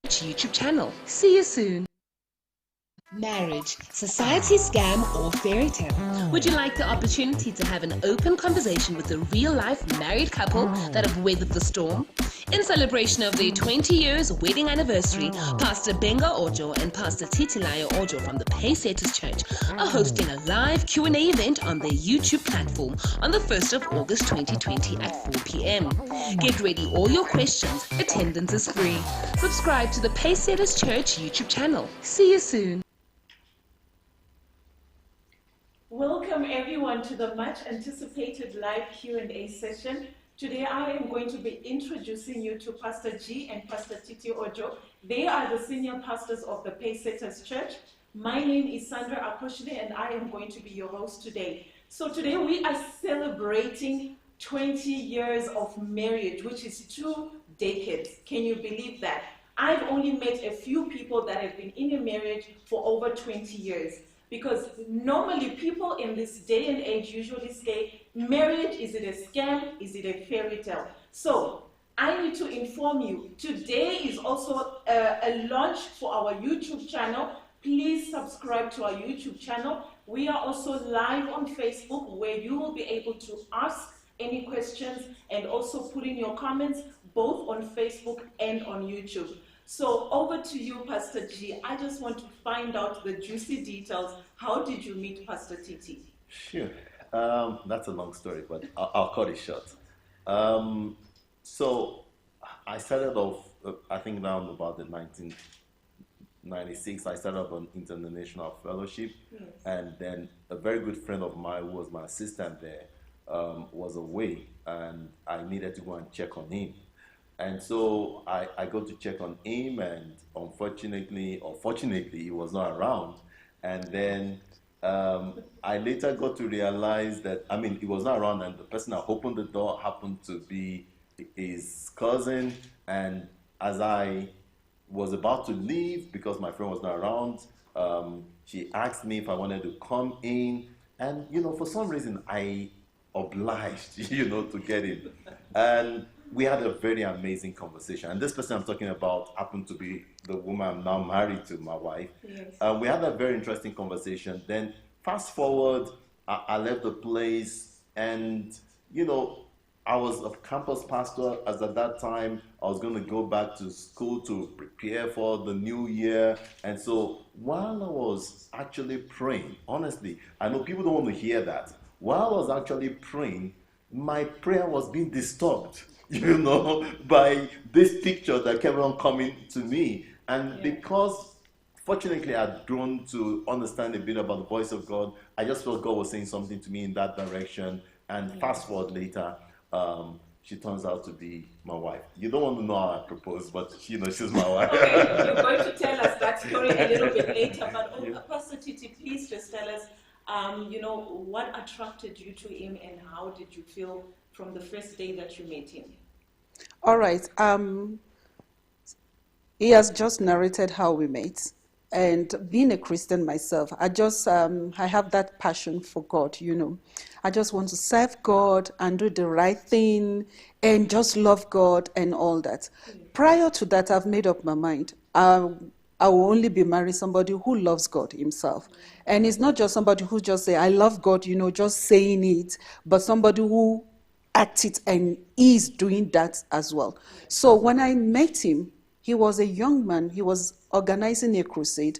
YouTube channel. See you soon. Marriage, society scam or fairy tale? Would you like the opportunity to have an open conversation with a real-life married couple that have weathered the storm? In celebration of their 20 years wedding anniversary, Pastor Gbenga Ojo and Pastor Titi Ojo from the Pacesetters Church are hosting a live Q&A event on their YouTube platform on the 1st of August 2020 at 4 p.m. Get ready all your questions. Attendance is free. Subscribe to the Pacesetters Church YouTube channel. See you soon. Welcome everyone to the much anticipated live Q&A session. Today I am going to be introducing you to Pastor G and Pastor Titi Ojo. They are the senior pastors of the Pacesetters Church. My name is Sandra Akoshile and I am going to be your host today. So today we are celebrating 20 years of marriage, which is 2 decades. Can you believe that? I've only met a few people that have been in a marriage for over 20 years. Because normally people in this day and age usually say, marriage, is it a scam? Is it a fairy tale? So I need to inform you, today is also a launch for our YouTube channel. Please subscribe to our YouTube channel. We are also live on Facebook where you will be able to ask any questions and also put in your comments both on Facebook and on YouTube. So over to you, Pastor G. I just want to find out the juicy details. How did you meet Pastor Titi? Sure. That's a long story, but I'll cut it short. So I started off, I think around about the 1996, I started off on International Fellowship. Yes. And then a very good friend of mine who was my assistant there was away, and I needed to go and check on him. And so I got to check on him, and unfortunately, or fortunately, he was not around. And then I later got to realize that, he was not around, and the person that opened the door happened to be his cousin. And as I was about to leave, because my friend was not around, she asked me if I wanted to come in. And, for some reason, I obliged, to get in. And we had a very amazing conversation. And this person I'm talking about happened to be the woman I'm now married to, my wife. Yes. We had a very interesting conversation. Then fast forward, I left the place, and, I was a campus pastor as at that time. I was going to go back to school to prepare for the new year. And so while I was actually praying, honestly, I know people don't want to hear that. While I was actually praying, my prayer was being disturbed, by this picture that kept on coming to me. And because, fortunately, I'd grown to understand a bit about the voice of God, I just felt God was saying something to me in that direction. And fast forward later, she turns out to be my wife. You don't want to know how I proposed, but she's my wife. Okay, you're going to tell us that story a little bit later. But Pastor Titi, please just tell us, what attracted you to him, and how did you feel from the first day that you met him? All right. He has just narrated how we met. And being a Christian myself, I have that passion for God, I just want to serve God and do the right thing and just love God and all that. Prior to that, I've made up my mind. I will only be married somebody who loves God himself. And it's not just somebody who just say, I love God, just saying it, but somebody who acts it and is doing that as well. So when I met him, he was a young man. He was organizing a crusade.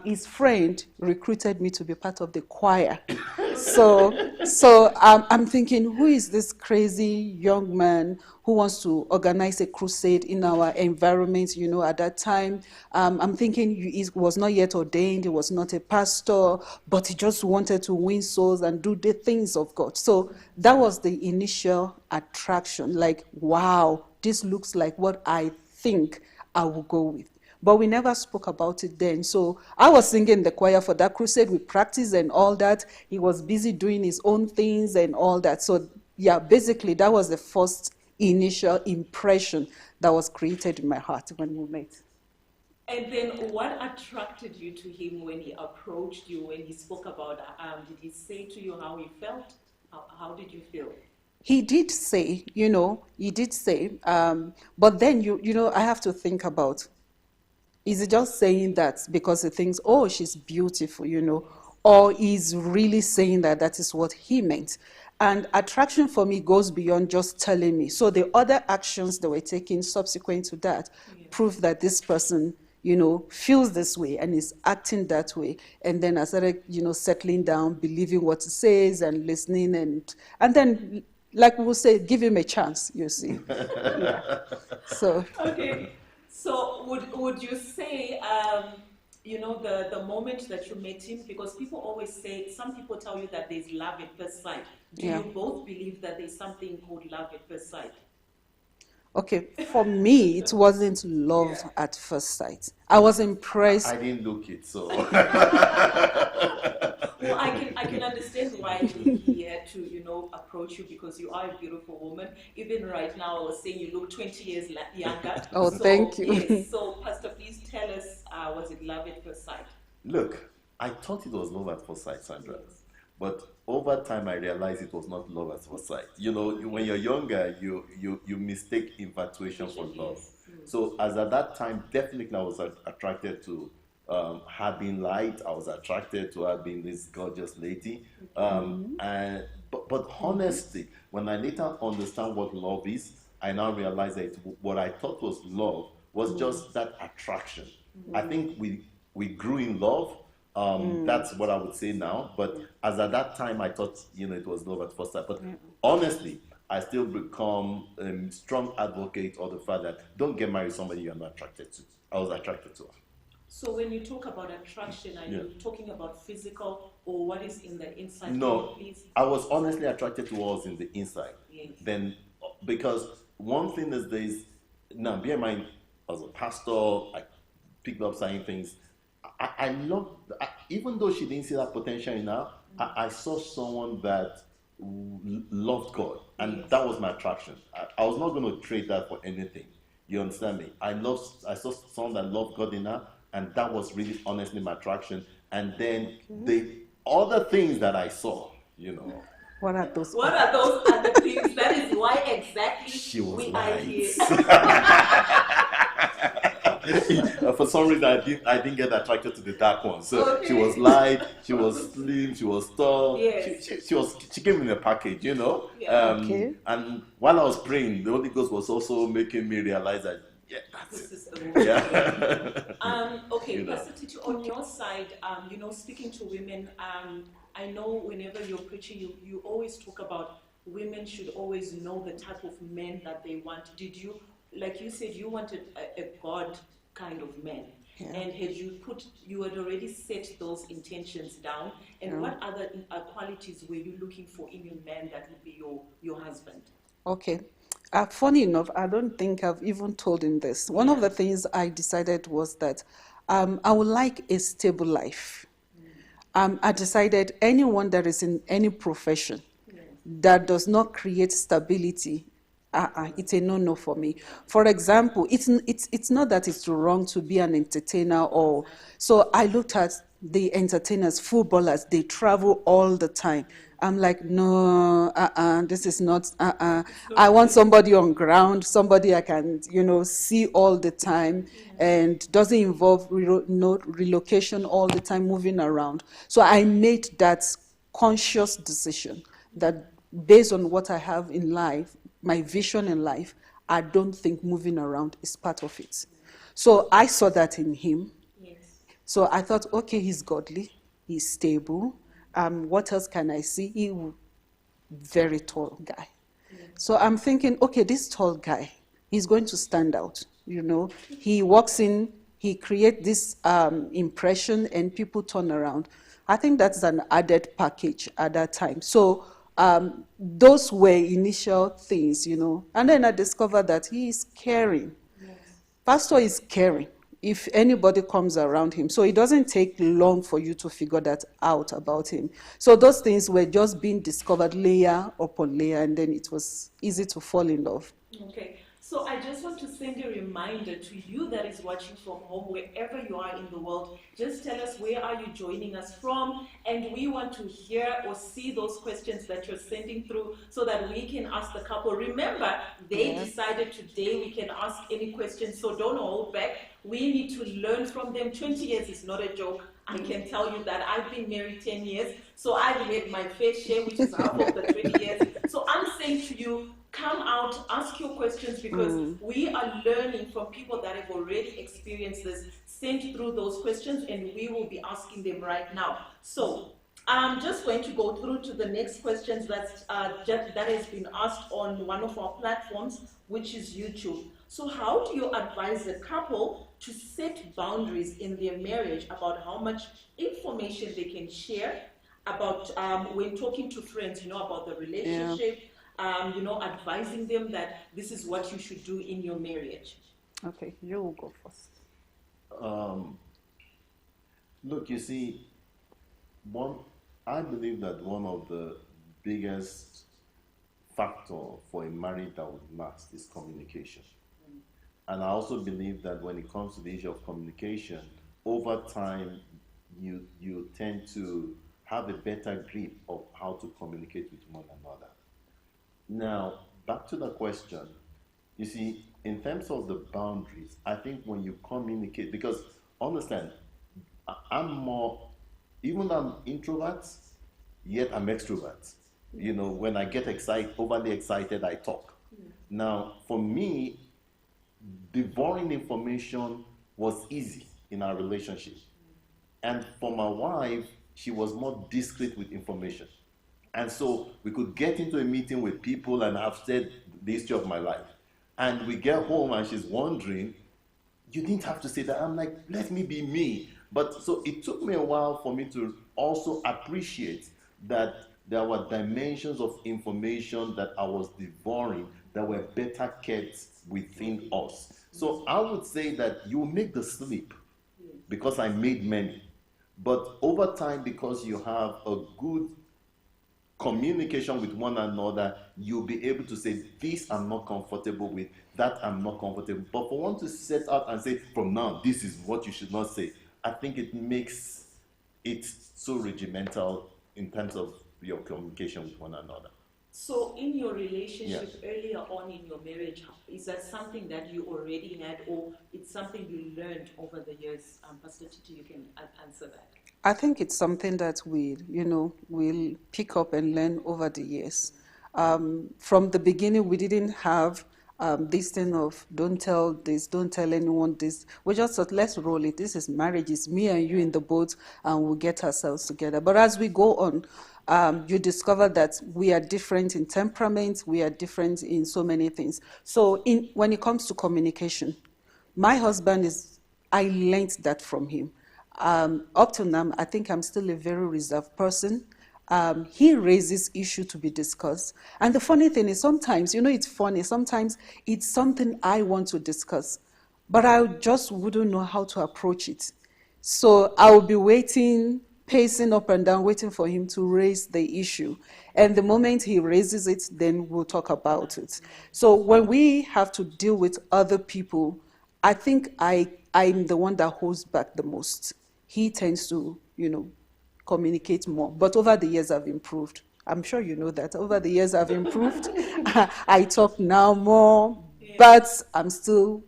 His friend recruited me to be part of the choir. So I'm thinking, who is this crazy young man who wants to organize a crusade in our environment? At that time, I'm thinking he was not yet ordained. He was not a pastor, but he just wanted to win souls and do the things of God. So that was the initial attraction. Like, wow, this looks like what I think I will go with. But we never spoke about it then. So I was singing in the choir for that crusade. We practiced and all that. He was busy doing his own things and all that. So yeah, basically that was the first initial impression that was created in my heart when we met. And then what attracted you to him when he approached you, when he spoke about, did he say to you how he felt? How did you feel? He did say, but then, I have to think about Is he just saying that because he thinks, oh, she's beautiful, you know, or is really saying that that is what he meant? And attraction for me goes beyond just telling me. So the other actions that were taken subsequent to that prove that this person, you know, feels this way and is acting that way. And then I started, you know, settling down, believing what he says and listening. And then, like we will say, give him a chance, you see. Yeah. So. Okay. So would you say, you know, the moment that you met him, because people always say, some people tell you that there's love at first sight. Do you both believe that there's something called love at first sight? Okay, for me, it wasn't love at first sight. I was impressed. I didn't look it, so. Well, I can understand why he had to, you know, approach you, because you are a beautiful woman. Even right now, I was saying you look 20 years younger. Oh, so, thank you. Yes. So, Pastor, please tell us, was it love at first sight? Look, I thought it was love at first sight, Sandra. Yes. But over time, I realized it was not love at first sight. You know, when you're younger, you mistake infatuation for love. Yes. So, as at that time, definitely I was attracted to her being light. I was attracted to her being this gorgeous lady. But honestly, when I later understand what love is, I now realize that what I thought was love was just that attraction. I think we grew in love. That's what I would say now. But as at that time, I thought, you know, it was love at first sight. But honestly, I still become a strong advocate of the fact that don't get married to somebody you're not attracted to. I was attracted to her. So when you talk about attraction, are you talking about physical or what is in the inside? No, I was honestly attracted to what was in the inside. Yes. Then, because one thing is this, now bear in mind, as a pastor, I picked up certain things. I love, even though she didn't see that potential in her, I saw someone that loved God, and that was my attraction. I was not going to trade that for anything. You understand me? I saw someone that loved God in her, and that was really honestly my attraction. And then the other things that I saw, you know. What are those? What are those other things? That is why exactly we are here. For some reason, I didn't get attracted to the dark one. So she was light, she was slim, she was tall. Yes. She came in a package, you know. Yeah. And while I was praying, the Holy Ghost was also making me realize that this is the one. Yeah. Okay, you know. Pastor Titi, on your side, you know, speaking to women, I know whenever you're preaching, you always talk about women should always know the type of men that they want. Did you, like you said, you wanted a God kind of man, and you had already set those intentions down, and what other qualities were you looking for in a man that would be your husband? Okay. Funny enough, I don't think I've even told him this. One of the things I decided was that I would like a stable life. I decided anyone that is in any profession that does not create stability, it's a no-no for me. For example, it's not that it's wrong to be an entertainer, or so I looked at the entertainers, footballers, they travel all the time. I'm like, no, this is not, I want somebody on ground, somebody I can, you know, see all the time, and doesn't involve relocation all the time, moving around. So I made that conscious decision that based on what I have in life, my vision in life, I don't think moving around is part of it. So I saw that in him. Yes. So I thought, okay, he's godly, he's stable. What else can I see? He's very tall guy. Yes. So I'm thinking, okay, this tall guy, he's going to stand out. You know, he walks in, he creates this impression, and people turn around. I think that's an added package at that time. So those were initial things, you know. And then I discovered that he is caring. Yes. Pastor is caring if anybody comes around him. So it doesn't take long for you to figure that out about him. So those things were just being discovered layer upon layer, and then it was easy to fall in love. Okay. So I just want to send a reminder to you that is watching from home, wherever you are in the world. Just tell us where are you joining us from, and we want to hear or see those questions that you're sending through so that we can ask the couple. Remember, they decided today we can ask any questions, so don't hold back. We need to learn from them. 20 years is not a joke. I can tell you that. I've been married 10 years, so I've had my fair share, which is half of the 20 years. So I'm saying to you, come out, ask your questions, because we are learning from people that have already experienced this. Send through those questions and we will be asking them right now. So I'm just going to go through to the next questions that has been asked on one of our platforms, which is YouTube. So how do you advise a couple to set boundaries in their marriage about how much information they can share about when talking to friends, about the relationship, advising them that this is what you should do in your marriage? Okay, you will go first. Look, you see, I believe that one of the biggest factor for a marriage that would last is communication. And I also believe that when it comes to the issue of communication, over time, you tend to have a better grip of how to communicate with one another. Now, back to the question, you see, in terms of the boundaries, I think when you communicate, because understand, I'm more, even though I'm introvert, yet I'm extrovert. When I get overly excited, I talk. Now, for me, devouring information was easy in our relationship. And for my wife, she was more discreet with information. And so we could get into a meeting with people and I've said the history of my life. And we get home and she's wondering, you didn't have to say that. I'm like, let me be me. But so it took me a while for me to also appreciate that there were dimensions of information that I was devouring that were better kept within us. So I would say that you make the slip because I made many. But over time, because you have a good communication with one another, you'll be able to say, this I'm not comfortable with, that I'm not comfortable. But for one to set out and say, from now, this is what you should not say, I think it makes it so regimental in terms of your communication with one another. So in your relationship earlier on in your marriage, is that something that you already had, or it's something you learned over the years? Pastor Titi, you can answer that. I think it's something that we'll pick up and learn over the years. From the beginning, we didn't have this thing of don't tell this, don't tell anyone this. We just thought, let's roll it. This is marriage. It's me and you in the boat, and we'll get ourselves together. But as we go on, you discover that we are different in temperament. We are different in so many things. So when it comes to communication, my husband I learned that from him. Up to now, I think I'm still a very reserved person. He raises issue to be discussed. And the funny thing is sometimes, it's funny, sometimes it's something I want to discuss, but I just wouldn't know how to approach it. So I will be waiting, pacing up and down, waiting for him to raise the issue. And the moment he raises it, then we'll talk about it. So when we have to deal with other people, I think I'm the one that holds back the most. He tends to, communicate more. But over the years, I've improved. I'm sure you know that. Over the years, I've improved. I talk now more, but I'm still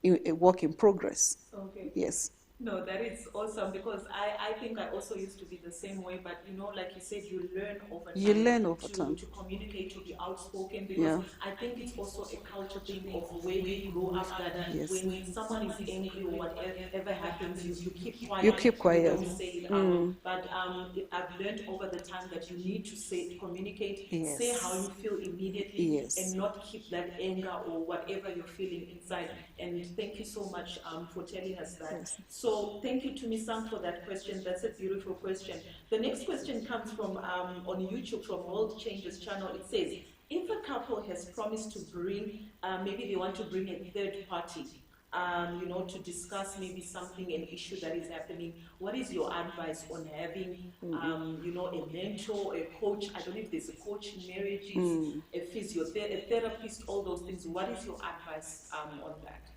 a work in progress. Okay. Yes. No, that is awesome, because I think I also used to be the same way, but like you said, you learn over time. You learn over time. To communicate, to be outspoken, because I think it's also a culture thing of where we grow up, that when someone is angry or whatever happens, you keep quiet. You keep quiet. You don't say it. But I've learned over the time that you need to communicate, say how you feel immediately, and not keep that anger or whatever you're feeling inside. And thank you so much for telling us that. Yes. So thank you to Ms. Sam for that question. That's a beautiful question. The next question comes from on YouTube from World Changes channel. It says, if a couple has promised to bring, maybe they want to bring a third party, to discuss maybe something, an issue that is happening, what is your advice on having, a mentor, a coach? I don't know if there's a coach in marriages, a a therapist, all those things. What is your advice on that?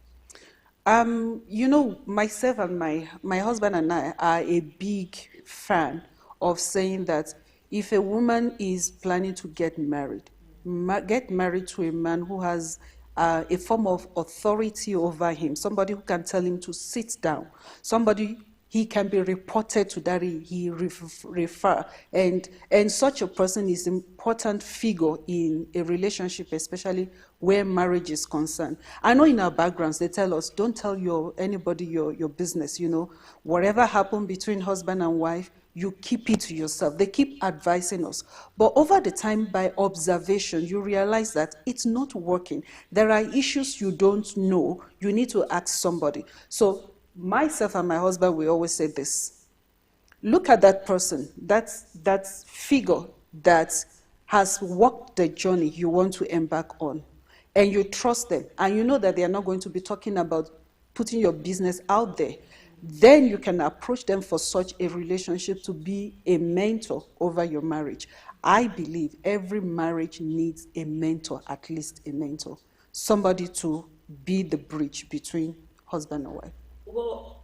Myself and my husband and I are a big fan of saying that if a woman is planning to get married to a man who has a form of authority over him, somebody who can tell him to sit down, somebody he can be reported to, that he refer, and such a person is an important figure in a relationship, especially where marriage is concerned. I know in our backgrounds they tell us, don't tell anybody your business, whatever happened between husband and wife, you keep it to yourself. They keep advising us. But over the time, by observation, you realize that it's not working. There are issues you don't know. You need to ask somebody. So myself and my husband, we always say this. Look at that person, that figure that has walked the journey you want to embark on, and you trust them, and you know that they are not going to be talking about putting your business out there. Then you can approach them for such a relationship to be a mentor over your marriage. I believe every marriage needs a mentor, at least a mentor, somebody to be the bridge between husband and wife. Well,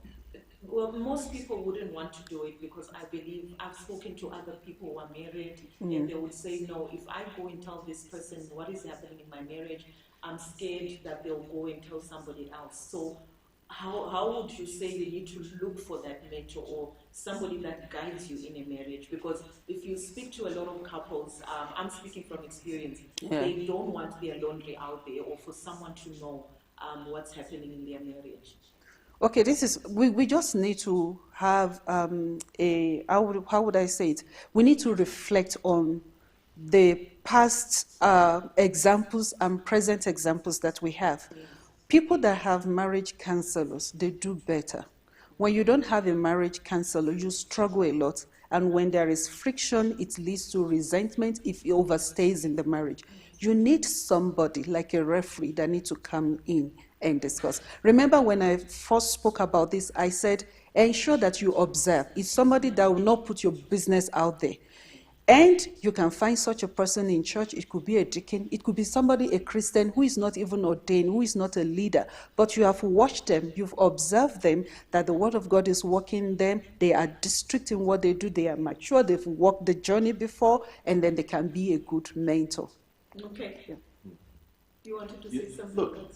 most people wouldn't want to do it, because I believe I've spoken to other people who are married, and they would say, no, if I go and tell this person what is happening in my marriage, I'm scared that they'll go and tell somebody else. So how would you say you need to look for that mentor or somebody that guides you in a marriage? Because if you speak to a lot of couples, I'm speaking from experience, they don't want their laundry out there, or for someone to know what's happening in their marriage. Okay, we just need to have how would I say it? We need to reflect on the past examples and present examples that we have. Yes. People that have marriage counselors, they do better. When you don't have a marriage counselor, you struggle a lot. And when there is friction, it leads to resentment if it overstays in the marriage. You need somebody like a referee that needs to come in and discuss. Remember when I first spoke about this, I said, ensure that you observe. It's somebody that will not put your business out there. And you can find such a person in church. It could be a deacon. It could be somebody, a Christian, who is not even ordained, who is not a leader. But you have watched them. You've observed them, that the word of God is working in them. They are strict in what they do. They are mature. They've walked the journey before. And then they can be a good mentor. Okay. Yeah. You wanted to say something? Look,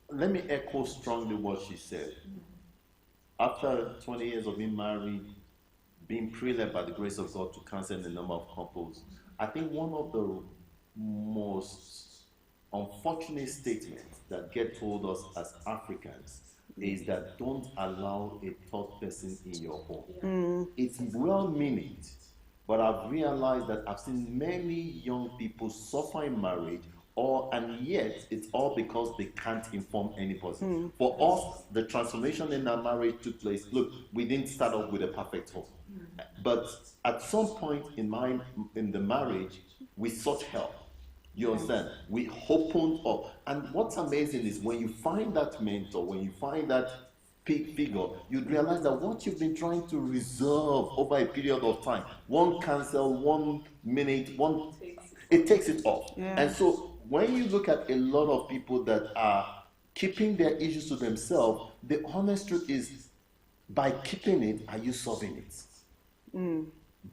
let me echo strongly what she said. After 20 years of being married, being privileged by the grace of God to counsel a number of couples, I think one of the most unfortunate statements that get told us as Africans is that don't allow a third person in your home. It's well-meaning, but I've realized that I've seen many young people suffer in marriage, and yet it's all because they can't inform anybody. For us, the transformation in our marriage took place. Look, we didn't start off with a perfect home. But at some point in the marriage, we sought help. You understand? We opened up. And what's amazing is when you find that mentor, when you find that figure, you'd realize that what you've been trying to reserve over a period of time, one cancel, 1 minute, it takes it off. Yeah. And so when you look at a lot of people that are keeping their issues to themselves, the honest truth is, by keeping it, are you solving it? Do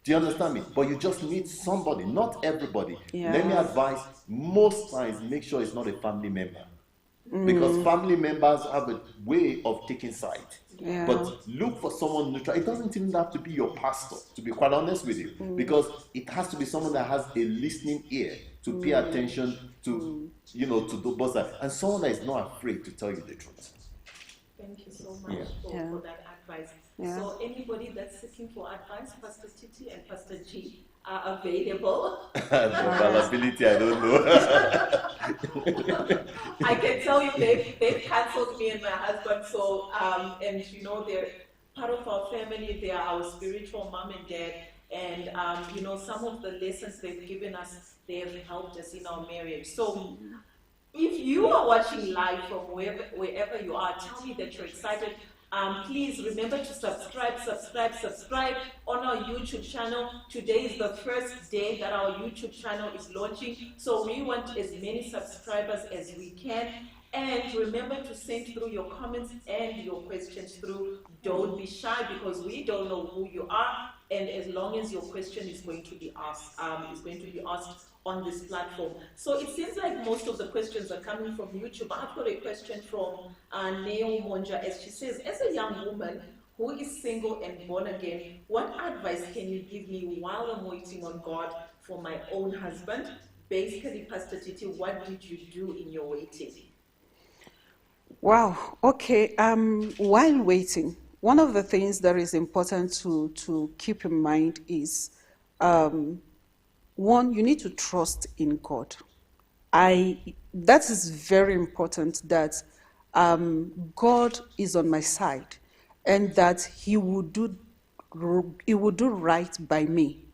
you understand me? But you just need somebody, not everybody. Yeah. Let me advise, most times make sure it's not a family member. Because family members have a way of taking side. Yeah. But look for someone neutral. It doesn't even have to be your pastor, to be quite honest with you. Because it has to be someone that has a listening ear to pay attention to, to the both sides. And someone that is not afraid to tell you the truth. Thank you so much for that advice. Yeah. So anybody that's seeking for advice, Pastor Titi and Pastor G are available. Availability, I don't know. I can tell you they've cancelled me and my husband. So, and they're part of our family. They are our spiritual mom and dad. And, some of the lessons they've given us, they have helped us in our marriage. So, if you are watching live from wherever you are, tell me that you're excited. Please remember to subscribe on our YouTube channel. Today is the first day that our YouTube channel is launching, so we want as many subscribers as we can. And remember to send through your comments and your questions through. Don't be shy, because we don't know who you are, and as long as your question is going to be asked, on this platform. So it seems like most of the questions are coming from YouTube. I've got a question from Neo Monja, as she says, as a young woman who is single and born again, what advice can you give me while I'm waiting on God for my own husband? Basically, Pastor Titi, what did you do in your waiting? Wow. Okay. While waiting, one of the things that is important to keep in mind is, one, you need to trust in God. That is very important, that God is on my side, and that He would do right by me.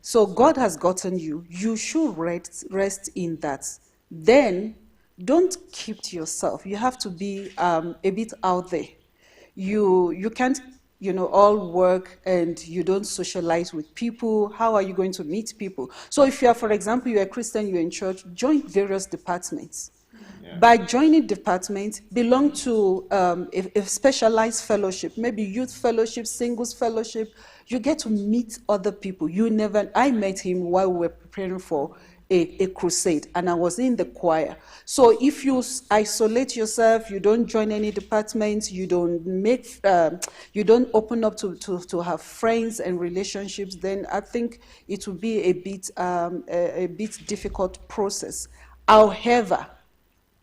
So God has gotten you. You should rest in that. Then don't keep to yourself. You have to be a bit out there. You can't, all work and you don't socialize with people. How are you going to meet people? So if you are, for example, you're a Christian, you're in church, join various departments. Yeah. By joining departments, belong to a specialized fellowship, maybe youth fellowship, singles fellowship. You get to meet other people. I met him while we were preparing for a crusade, and I was in the choir. So if you isolate yourself, you don't join any departments, you don't open up to have friends and relationships, then I think it will be a bit difficult process. However,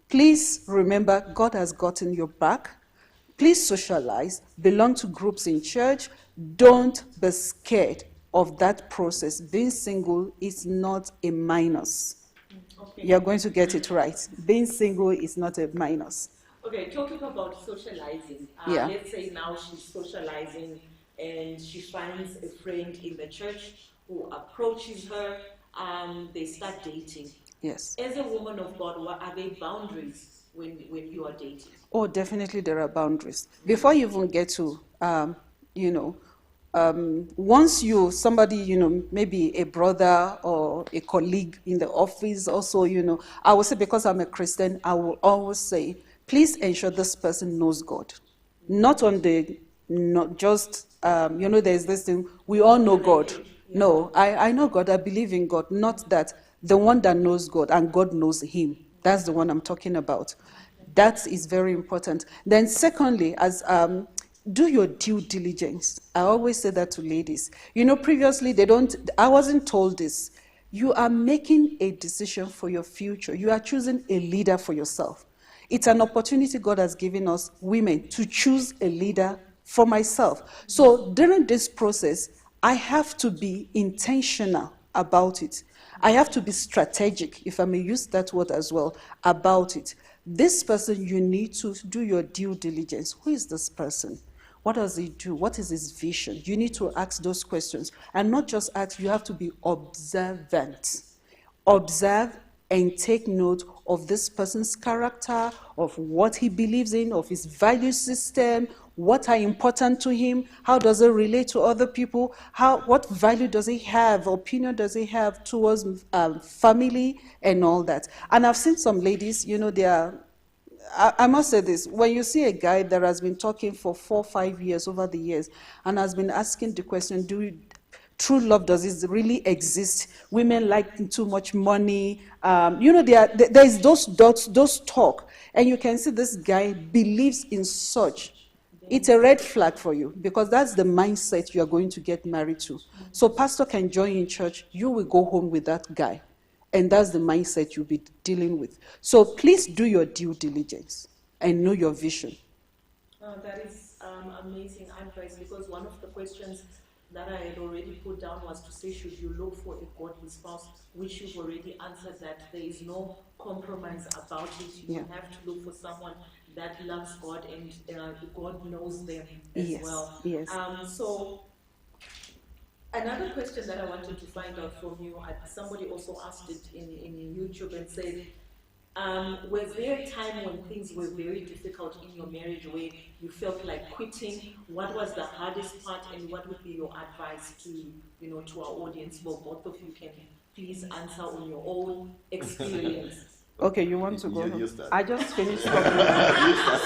please remember, God has gotten your back. Please socialize, belong to groups in church. Don't be scared of that process. Being single is not a minus. Okay. You're going to get it right. Being single is not a minus. Okay, talking about socializing. Let's say now she's socializing and she finds a friend in the church who approaches her. They start dating. Yes. As a woman of God, what are there boundaries when you are dating? Oh, definitely there are boundaries. Before you even get to, once somebody, maybe a brother or a colleague in the office also, I will say, because I'm a Christian, I will always say, please ensure this person knows God. Not just, there's this thing, we all know God. No, I know God, I believe in God, not that the one that knows God and God knows him. That's the one I'm talking about. That is very important. Then secondly, do your due diligence. I always say that to ladies. Previously I wasn't told this. You are making a decision for your future. You are choosing a leader for yourself. It's an opportunity God has given us women to choose a leader for myself. So during this process, I have to be intentional about it. I have to be strategic, if I may use that word as well, about it. This person, you need to do your due diligence. Who is this person? What does he do? What is his vision? You need to ask those questions. And not just ask, you have to be observant. Observe and take note of this person's character, of what he believes in, of his value system, what are important to him, how does it relate to other people, what value does he have, opinion does he have towards family and all that. And I've seen some ladies, I must say this, when you see a guy that has been talking for 4 or 5 years over the years and has been asking the question, true love, does it really exist? Women like too much money. There's those talk. And you can see this guy believes in such. It's a red flag for you, because that's the mindset you are going to get married to. So pastor can join in church, you will go home with that guy. And that's the mindset you'll be dealing with. So please do your due diligence and know your vision. That is amazing advice, because one of the questions that I had already put down was to say, should you look for a godly spouse, which you've already answered, that there is no compromise about it. You have to look for someone that loves God and God knows them as well. Yes. So another question that I wanted to find out from you, somebody also asked it in YouTube and said, was there a time when things were very difficult in your marriage where you felt like quitting? What was the hardest part, and what would be your advice to our audience? Well, both of you can please answer on your own experience. Okay, you want to go? I just finished talking,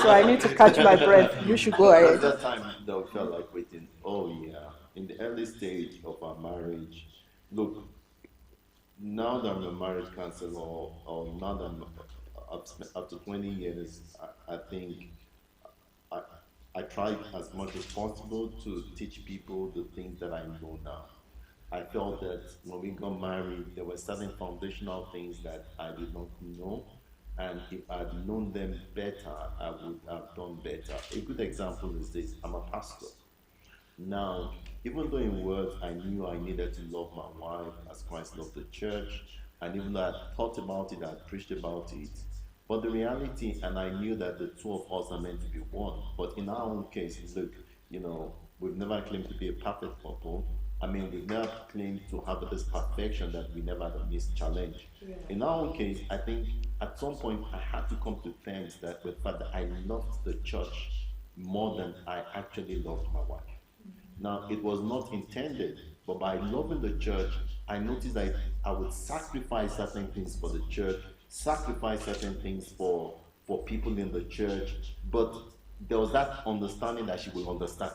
so I need to catch my breath. You should go ahead. At that time, though, felt like quitting. Oh yeah, in the early stage of our marriage, look, Now that I'm a marriage counselor, or now that up to 20 years, I think I, I try as much as possible to teach people the things that I know now. I felt that when we got married, there were certain foundational things that I did not know. And if I'd known them better, I would have done better. A good example is this: I'm a pastor. Now, even though in words I knew I needed to love my wife as Christ loved the church, and even though I thought about it, I preached about it, but the reality, and I knew that the two of us are meant to be one. But in our own case, look, we've never claimed to be a perfect couple. I mean, we've never claimed to have this perfection that we never had a missed challenge. Yeah. In our own case, I think at some point I had to come to terms that with the fact that I loved the church more than I actually loved my wife. Now, it was not intended, but by loving the church, I noticed that I would sacrifice certain things for the church, sacrifice certain things for people in the church, but there was that understanding that she will understand.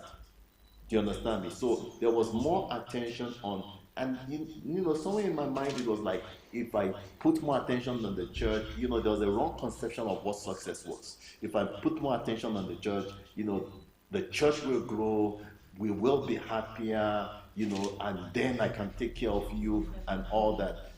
Do you understand me? So there was more attention on, and somewhere in my mind it was like, if I put more attention on the church, there was a wrong conception of what success was. If I put more attention on the church, the church will grow, we will be happier, and then I can take care of you and all that.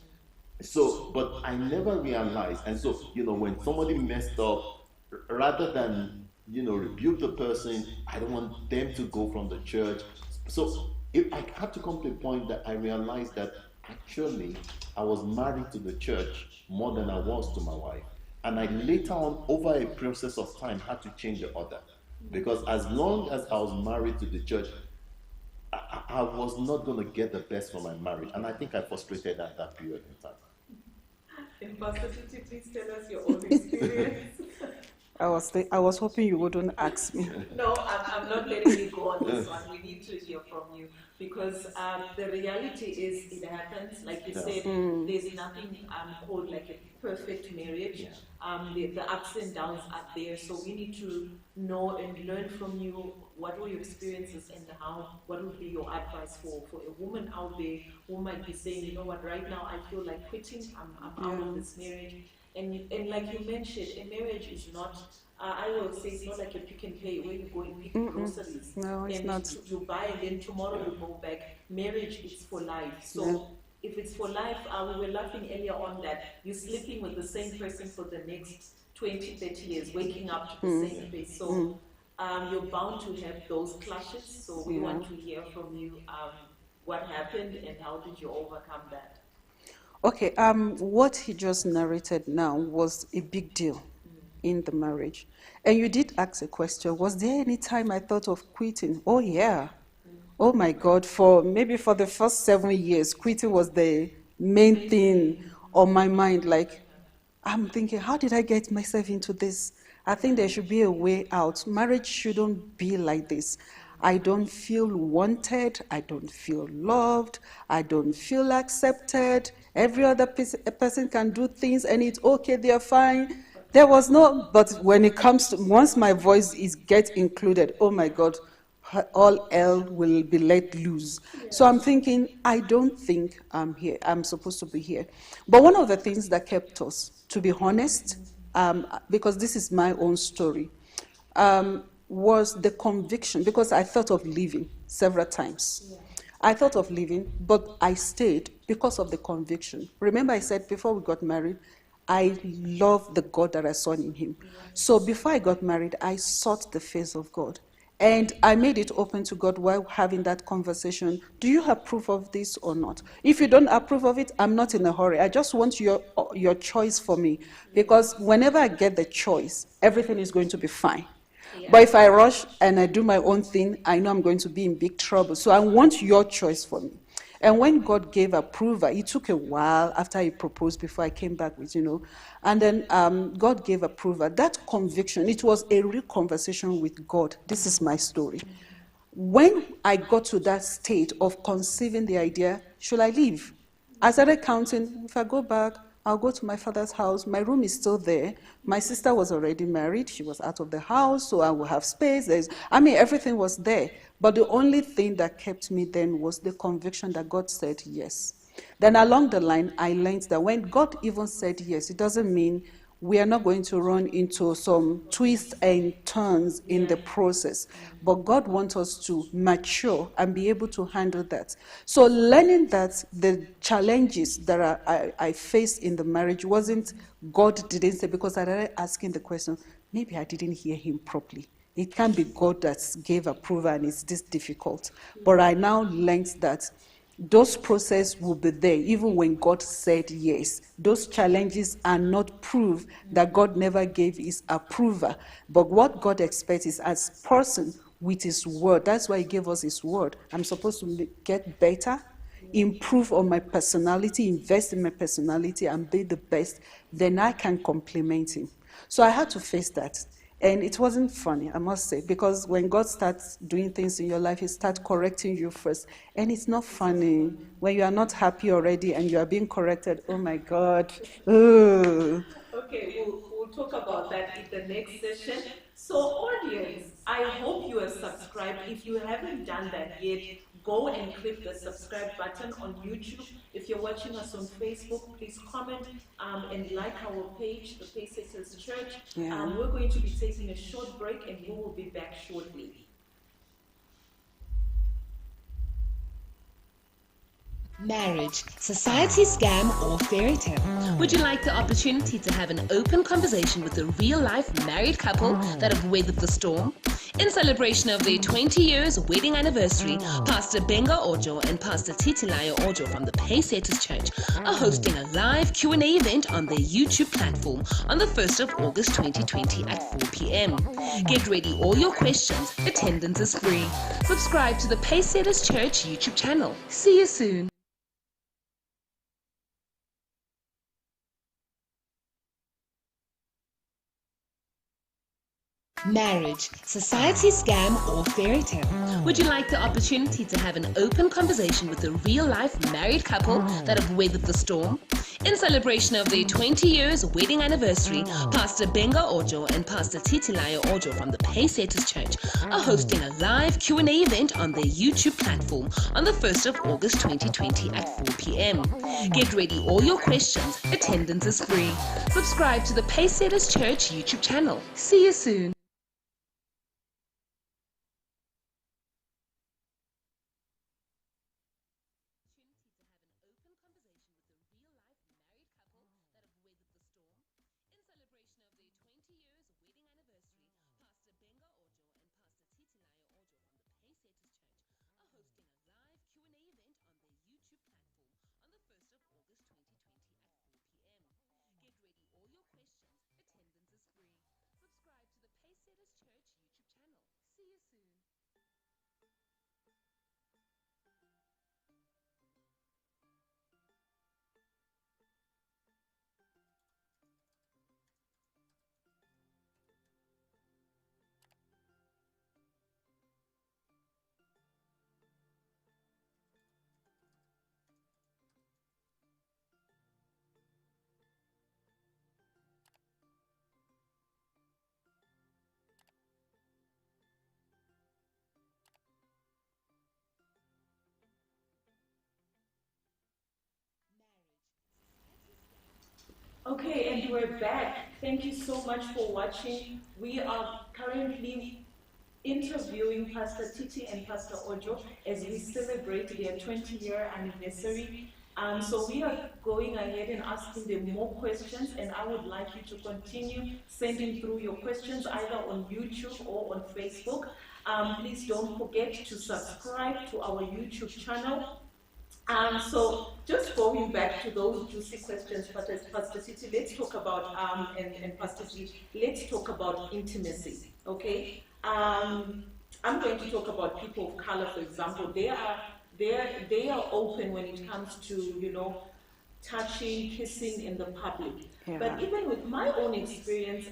So, but I never realized, and so, when somebody messed up, rather than, rebuke the person, I don't want them to go from the church. So, if I had to come to a point that I realized that actually I was married to the church more than I was to my wife. And I later on, over a process of time, had to change the order. Because as long as I was married to the church, I was not going to get the best from my marriage. And I think I frustrated at that period in time. And Pastor Titi, please tell us your own experience. I was hoping you wouldn't ask me. No, I'm not letting you go on this one. We need to hear from you because the reality is it happens. Like you said, there's nothing called like a perfect marriage. The ups and downs are there, so we need to know and learn from you. What were your experiences and what would be your advice for a woman out there who might be saying, you know what, right now I feel like quitting, I'm out of this marriage. And like you mentioned, a marriage is not, I will say it's not like a pick and pay where you go and pick groceries. No, it's and not. You buy and then tomorrow you go back. Marriage is for life. So if it's for life, we were laughing earlier on that you're sleeping with the same person for the next 20, 30 years, waking up to the same place. So you're bound to have those clashes. So we want to hear from you what happened and how did you overcome that? Okay, what he just narrated now was a big deal in the marriage. And you did ask a question, was there any time I thought of quitting? Oh, yeah. Oh, my God, maybe for the first 7 years, quitting was the main thing on my mind. Like, I'm thinking, how did I get myself into this? I think there should be a way out. Marriage shouldn't be like this. I don't feel wanted. I don't feel loved. I don't feel accepted. Every other person can do things and it's okay, they're fine. There was no, but when it comes to, once my voice gets included, oh my God, all hell will be let loose. So I'm thinking, I don't think I'm supposed to be here. But one of the things that kept us, to be honest, because this is my own story, was the conviction, because I thought of leaving several times. Yeah. I thought of leaving, but I stayed because of the conviction. Remember I said before we got married, I love the God that I saw in him. So before I got married, I sought the face of God. And I made it open to God while having that conversation. Do you approve of this or not? If you don't approve of it, I'm not in a hurry. I just want your choice for me. Because whenever I get the choice, everything is going to be fine. Yeah. But if I rush and I do my own thing, I know I'm going to be in big trouble. So I want your choice for me. And when God gave approval, it took a while after he proposed before I came back with, and then God gave approval. That conviction, it was a real conversation with God. This is my story. When I got to that state of conceiving the idea, should I leave? I started counting, if I go back, I'll go to my father's house. My room is still there. My sister was already married. She was out of the house, so I will have space. Everything was there. But the only thing that kept me then was the conviction that God said yes. Then along the line, I learned that when God even said yes, it doesn't mean we are not going to run into some twists and turns in the process. But God wants us to mature and be able to handle that. So learning that the challenges that I faced in the marriage wasn't God didn't say, because I started asking the question, maybe I didn't hear him properly. It can't be God that gave approval and it's this difficult. But I now learned that those processes will be there even when God said yes. Those challenges are not proof that God never gave his approval. But what God expects is as person with his word. That's why he gave us his word. I'm supposed to get better, improve on my personality, invest in my personality, and be the best. Then I can compliment him. So I had to face that. And it wasn't funny, I must say, because when God starts doing things in your life, he starts correcting you first. And it's not funny when you are not happy already and you are being corrected. Oh my God. Ugh. Okay, we'll talk about that in the next session. So, audience, I hope you are subscribed. If you haven't done that yet, go and click the subscribe button on YouTube. If you're watching us on Facebook, please comment and like our page, the Pacesetters Church. Yeah. We're going to be taking a short break and we will be back shortly. Marriage, society scam or fairy tale? Would you like the opportunity to have an open conversation with a real-life married couple that have weathered the storm? In celebration of their 20 years wedding anniversary, Pastor Gbenga Ojo and Pastor Titi Ojo from the Pacesetters Church are hosting a live Q&A event on their YouTube platform on the 1st of August 2020 at 4 p.m. Get ready all your questions. Attendance is free. Subscribe to the Pacesetters Church YouTube channel. See you soon. Marriage, society scam or fairy tale? Would you like the opportunity to have an open conversation with a real-life married couple that have weathered the storm? In celebration of their 20 years wedding anniversary, Pastor Gbenga Ojo and Pastor Titi Ojo from the Pacesetters Church are hosting a live Q&A event on their YouTube platform on the 1st of August 2020 at 4 p.m. Get ready all your questions. Attendance is free. Subscribe to the Pacesetters Church YouTube channel. See you soon. Okay, and we're back. Thank you so much for watching. We are currently interviewing Pastor Titi and Pastor Ojo as we celebrate their 20-year anniversary. So we are going ahead and asking them more questions, and I would like you to continue sending through your questions either on YouTube or on Facebook. Please don't forget to subscribe to our YouTube channel. So just going back to those juicy questions, Pastor Titi, let's talk about, and Pastor G, let's talk about intimacy, okay? I'm going to talk about people of color, for example. They are open when it comes to, you know, touching, kissing in the public. Yeah. But even with my own experience,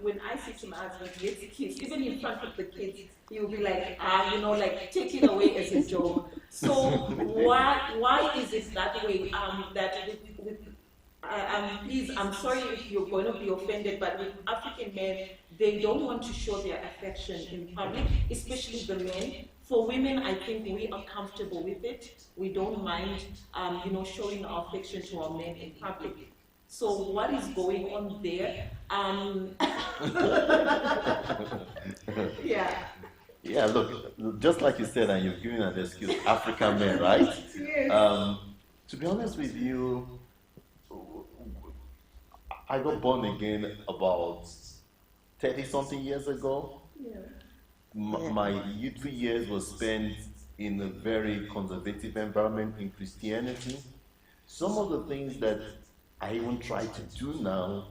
when I say to my husband, let's kiss, even in front of the kids, he'll be like, you know, like take it away as a joke. So why is it that way? That with please, I'm sorry if you're going to be offended, but with African men, they don't want to show their affection in public, especially the men. For women, I think we are comfortable with it. We don't mind, showing our affection to our men in public. So what is going on there? Yeah. Yeah, look, just like you said, and you've given an excuse, African men, right? Yes. To be honest with you, I got born again about 30 something years ago. Yeah. My youthful years was spent in a very conservative environment in Christianity. Some of the things that I even try to do now,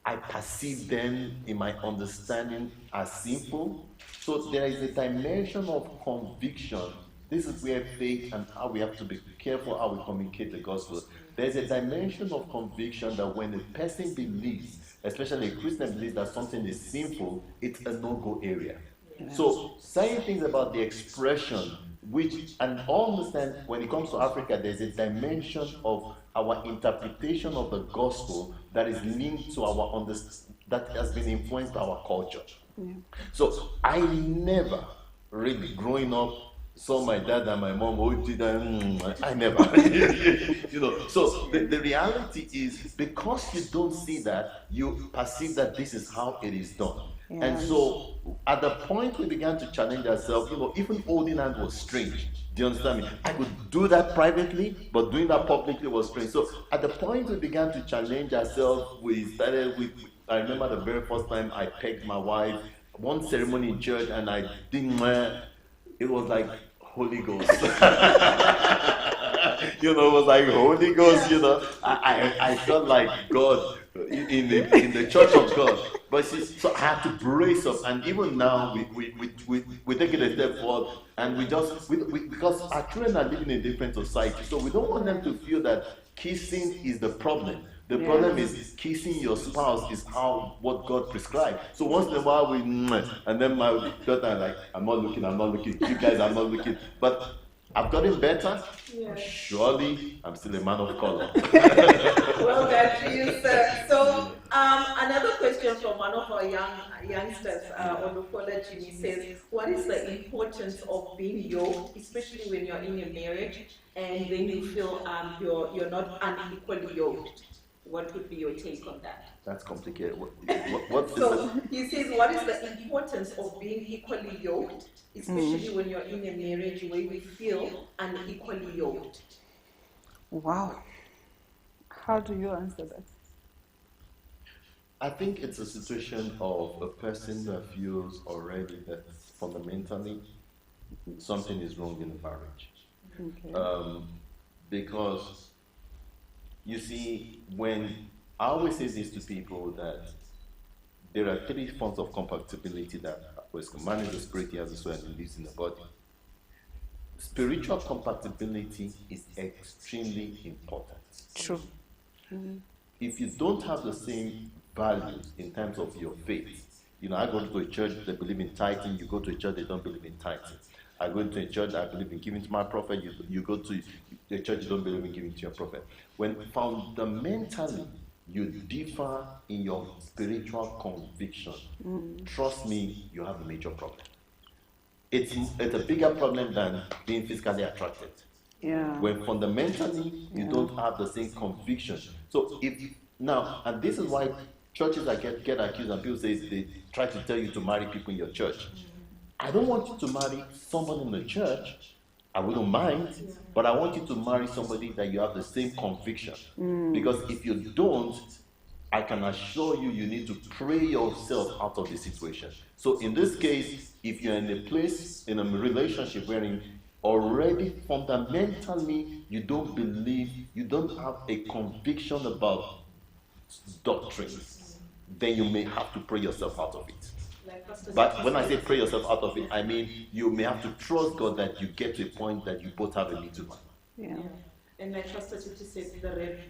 I perceive them in my understanding as simple. So there is a dimension of conviction. This is where faith and how we have to be careful how we communicate the gospel. There's a dimension of conviction that when a person believes, especially a Christian believes that something is sinful, it's a no-go area. So saying things about the expression, which, and all understand when it comes to Africa, there's a dimension of our interpretation of the gospel that is linked to our that has been influenced by our culture. So I never really growing up saw my dad and my mom, I never. So the reality is because you don't see that, you perceive that this is how it is done. And so at the point we began to challenge ourselves, even holding hand was strange. Do you understand me? I could do that privately, but doing that publicly was strange. So at the point we began to challenge ourselves, we started with, I remember the very first time I pegged my wife, one ceremony in church, and I didn't, it was like Holy Ghost. It was like Holy Ghost, I felt like God in the church of God. But so I had to brace up, and even now we take it a step forward, and because our children are living in a different society, so we don't want them to feel that kissing is the problem. The problem is kissing your spouse is what God prescribed. So once in a while and then my daughter like, I'm not looking, you guys are not looking. But I've gotten better. Yeah. Surely I'm still a man of color. Well done to you, sir. So another question from one of our youngsters, Olufola Jimmy says, what is the importance of being yoked, especially when you're in a marriage and then you feel you're not unequally yoked? What would be your take on that? That's complicated. So he says, what is the importance of being equally yoked, especially when you're in a marriage where we feel unequally yoked? Wow. How do you answer that? I think it's a situation of a person that feels already that fundamentally something is wrong in the marriage. Okay. Because you see, when I always say this to people that there are 3 forms of compatibility that man is the spirit, he has the soul, and he lives in the body. Spiritual compatibility is extremely important. True. If you don't have the same values in terms of your faith, I go to a church that believe in tithing, you go to a church that don't believe in tithing. I go into a church that I believe in giving to my prophet, you go to a church you don't believe in giving to your prophet. When fundamentally you differ in your spiritual conviction, trust me, you have a major problem. It's a bigger problem than being physically attracted. Yeah. When fundamentally you don't have the same conviction. So and this is why churches that get accused and people say they try to tell you to marry people in your church. I don't want you to marry someone in the church. I wouldn't mind, but I want you to marry somebody that you have the same conviction. Because if you don't, I can assure you, you need to pray yourself out of the situation. So in this case, if you're in a place, in a relationship wherein already fundamentally you don't believe, you don't have a conviction about doctrines, then you may have to pray yourself out of it. But when I say pray yourself out of it, I mean you may have to trust God that you get to a point that you both have a little one. Yeah. And like Pastor Titi said,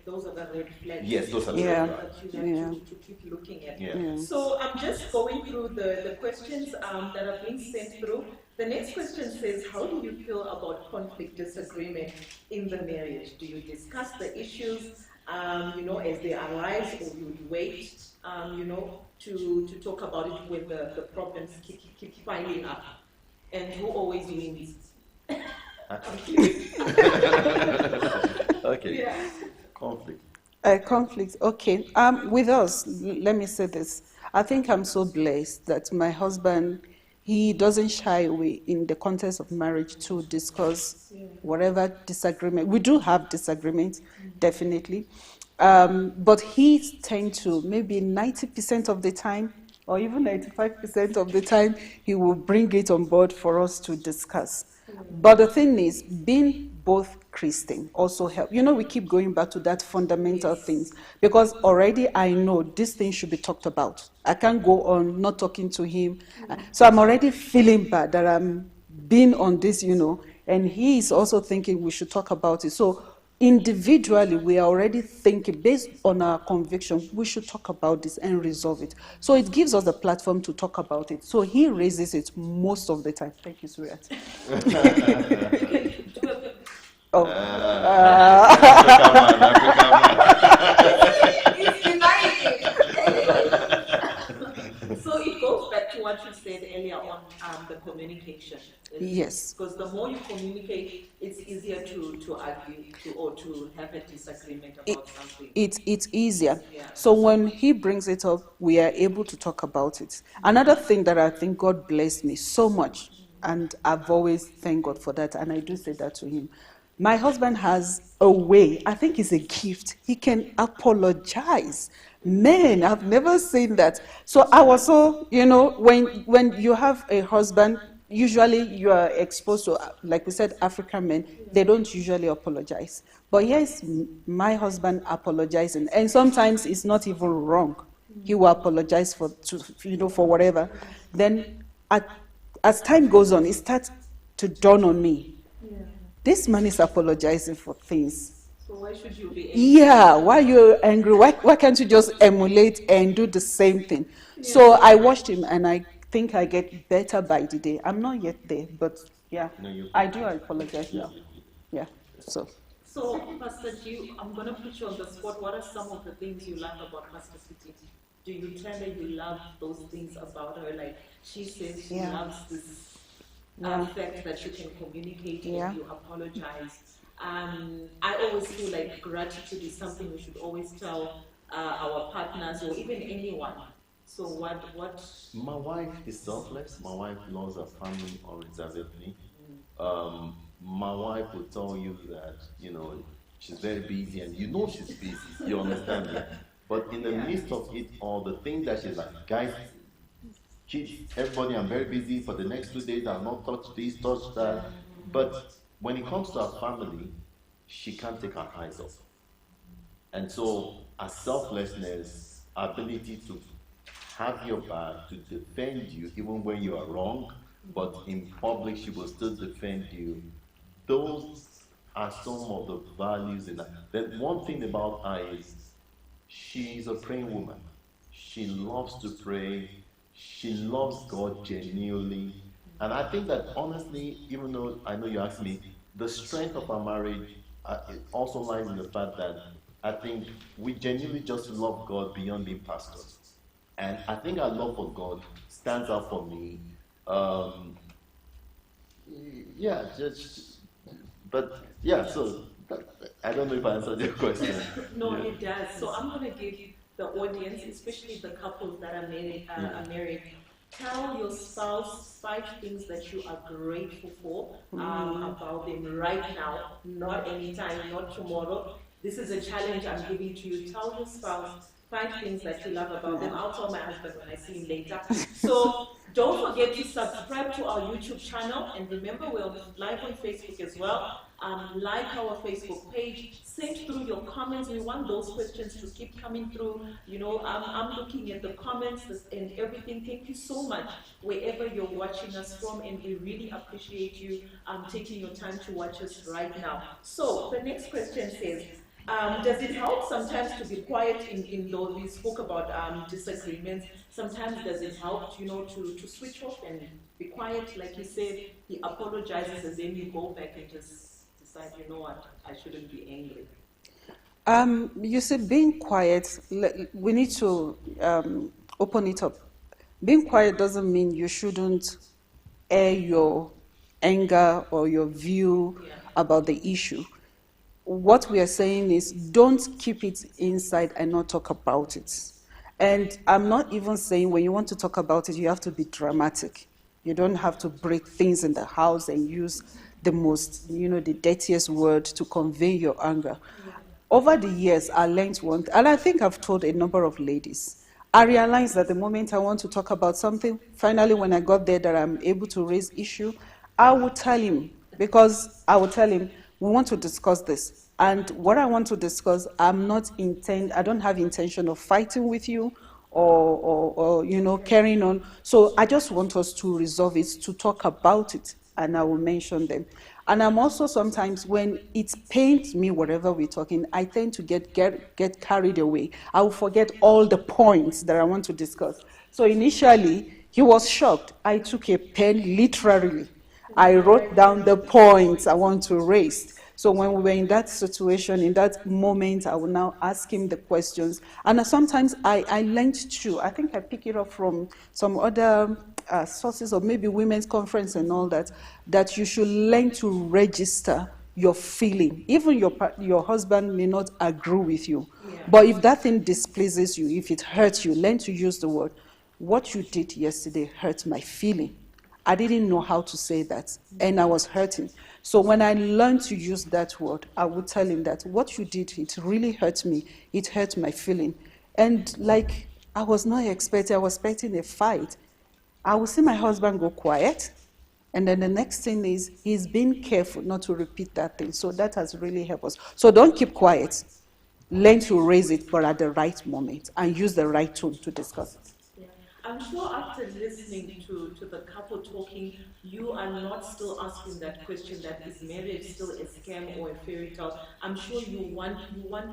those are the red flags. Yes, those are the red flags. That you have to keep looking at. Yeah. So I'm just going through the questions that have been sent through. The next question says, how do you feel about conflict disagreement in the marriage? Do you discuss the issues? as they arise, or you'd wait, to talk about it when the problems keep piling up. And who always wins? Okay. Yeah. Conflict. Conflict. Okay. With us, let me say this. I think I'm so blessed that my husband, he doesn't shy away in the context of marriage to discuss whatever disagreement. We do have disagreements, definitely. But he tends to, maybe 90% of the time, or even 95% of the time, he will bring it on board for us to discuss. But the thing is, being both Christian also help. You know, we keep going back to that fundamental things, because already I know this thing should be talked about. I can't go on not talking to him. So I'm already feeling bad that I'm being on this, and he is also thinking we should talk about it. So individually, we are already thinking, based on our conviction, we should talk about this and resolve it. So it gives us a platform to talk about it. So he raises it most of the time. Thank you, sweetheart. Oh. African man, African man. He's denying it. So it goes back to what you said earlier on, the communication. Yes. Because the more you communicate, it's easier to argue or to have a disagreement about something. It's easier. Yeah. So when he brings it up, we are able to talk about it. Another thing that I think God blessed me so much, and I've always thanked God for that, and I do say that to him. My husband has a way, I think it's a gift. He can apologize. Man, I've never seen that. So I was so, when you have a husband, usually you are exposed to, like we said, African men, they don't usually apologize. But yes, my husband apologizing, and sometimes it's not even wrong. He will apologize for whatever. Then as time goes on, it starts to dawn on me. This man is apologizing for things. So why should you be angry? Yeah, why are you angry? Why can't you just emulate and do the same thing? So I watched him, and I think I get better by the day. I'm not yet there, but yeah, No, I do apologize now. Yeah, so. So, Pastor G, I'm going to put you on the spot. What are some of the things you love about Pastor Titi? Do you tell her you love those things about her? Like she says she loves this fact that you can communicate and you apologize. I always feel like gratitude is something we should always tell our partners or even anyone. So what? My wife is selfless. My wife loves her family unreservedly. My wife will tell you that, she's very busy, and she's busy. You understand me? But in the midst of it all, the thing that she's like, guys, kids, everybody, I'm very busy. For the next 2 days, I'll not touch this, touch that. But when it comes to her family, she can't take her eyes off. And so, her selflessness, ability to have your back, to defend you even when you are wrong, but in public she will still defend you. Those are some of the values in that. The one thing about her is she's a praying woman. She loves to pray. She loves God genuinely. And I think that honestly, even though I know you asked me, the strength of our marriage it also lies in the fact that I think we genuinely just love God beyond being pastors. And I think our love for God stands out for me. So I don't know if I answered your question. No, it does. So I'm going to give the audience, especially the couples that are married, tell your spouse 5 things that you are grateful for about them right now, not anytime, not tomorrow. This is a challenge I'm giving to you. Tell your spouse 5 things that you love about them. I'll tell my husband when I see him later. So don't forget to subscribe to our YouTube channel, and remember we're live on Facebook as well. Like our Facebook page, send through your comments. We want those questions to keep coming through. I'm looking at the comments and everything. Thank you so much wherever you're watching us from, and we really appreciate you taking your time to watch us right now. So the next question says, does it help sometimes to be quiet in though we spoke about disagreements? Sometimes does it help, to switch off and be quiet? Like you said, he apologizes and then you go back and just decide, you know what, I shouldn't be angry. You see, being quiet, we need to open it up. Being quiet doesn't mean you shouldn't air your anger or your view Yeah. about the issue. What we are saying is don't keep it inside and not talk about it. And I'm not even saying when you want to talk about it, you have to be dramatic. You don't have to break things in the house and use the most, the dirtiest word to convey your anger. Over the years, I learned one, and I think I've told a number of ladies. I realized that the moment I want to talk about something, finally, when I got there, that I'm able to raise issue, I would tell him, because I would tell him, we want to discuss this. And what I want to discuss, I don't have intention of fighting with you or carrying on. So I just want us to resolve it, to talk about it, and I will mention them. And I'm also sometimes, when it pains me, whatever we're talking, I tend to get carried away. I will forget all the points that I want to discuss. So initially, he was shocked. I took a pen literally. I wrote down the points I want to raise. So when we were in that situation, in that moment, I will now ask him the questions. And sometimes I learned too. I think I pick it up from some other sources, or maybe women's conference and all that, that you should learn to register your feeling. Even your husband may not agree with you. Yeah. But if that thing displeases you, if it hurts you, learn to use the word, what you did yesterday hurt my feeling. I didn't know how to say that, and I was hurting. So when I learned to use that word, I would tell him that what you did, it really hurt me. It hurt my feeling. And like, I was I was expecting a fight. I would see my husband go quiet, and then the next thing is he's being careful not to repeat that thing. So that has really helped us. So don't keep quiet. Learn to raise it, but at the right moment, and use the right tone to discuss it. Yeah. I'm sure after listening to the couple talking, you are not still asking that question, that is marriage still a scam or a fairy tale? I'm sure you want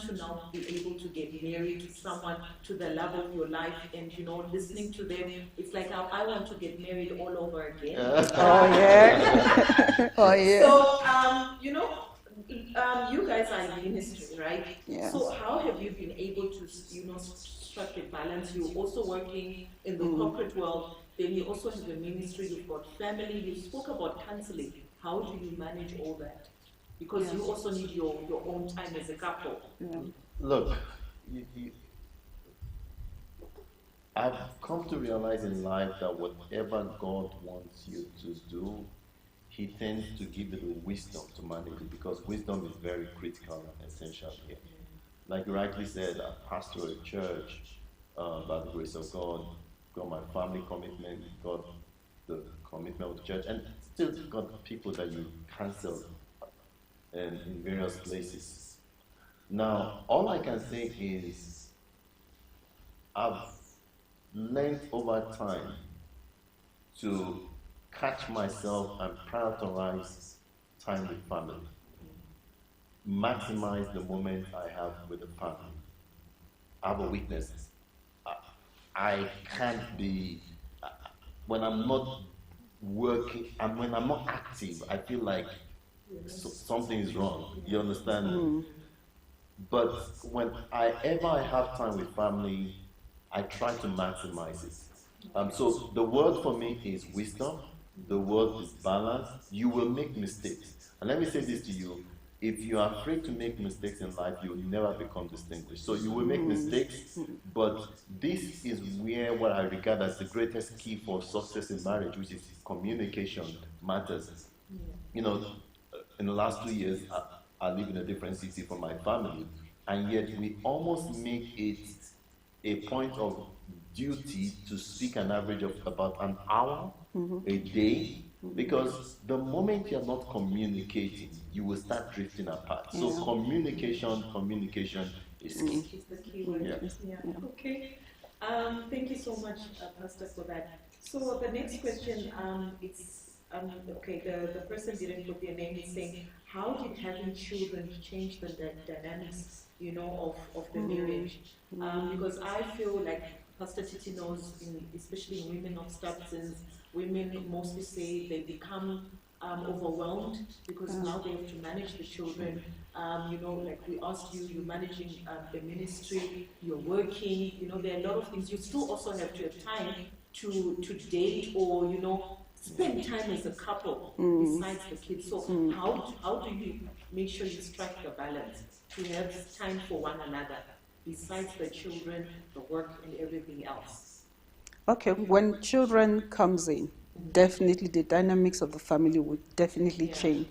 to now be able to get married to someone, to the love of your life, and listening to them, it's like I want to get married all over again. Oh, yeah. Oh, yeah. So, you guys are in ministry, right? Yeah. So how have you been able to, strike a balance? You're also working in the corporate world, then you also have a ministry, you've got family, you spoke about counseling. How do you manage all that? Because you also need your own time as a couple. Yeah. Look, I've come to realize in life that whatever God wants you to do, He tends to give you the wisdom to manage it, because wisdom is very critical and essential here. Like you rightly said, I pastor a church by the grace of God, got my family commitment, got the commitment of the church, and still got people that you counsel in various places. Now, all I can say is I've learned over time to catch myself and prioritize time with family, maximize the moment I have with the family. I have a weakness. I, I can't be, when I'm not working, and when I'm not active, I feel like something is wrong. You understand? But whenever I have time with family, I try to maximize it. So the word for me is wisdom. The word is balance. You will make mistakes. And let me say this to you. If you are afraid to make mistakes in life, you will never become distinguished. So you will make mistakes, but this is where what I regard as the greatest key for success in marriage, which is communication matters. You know, in the last 2 years, I live in a different city from my family, and yet we almost make it a point of duty to speak an average of about an hour a day, because the moment you're not communicating, you will start drifting apart. So communication is key. It's the key word. Yeah. Yeah. Okay. Thank you so much, Pastor, for that. So the next question, it's okay. The person didn't put their name. It's saying, how did having children change the dynamics, of the marriage? Because I feel like Pastor Titi knows, especially in women of substance, women mostly say they become overwhelmed because now they have to manage the children. Like we asked you, you're managing the ministry, you're working, there are a lot of things. You still also have to have time to date or, spend time as a couple besides the kids. So how do you make sure you strike the balance to have time for one another besides the children, the work and everything else? Okay, when children comes in, definitely the dynamics of the family would definitely change.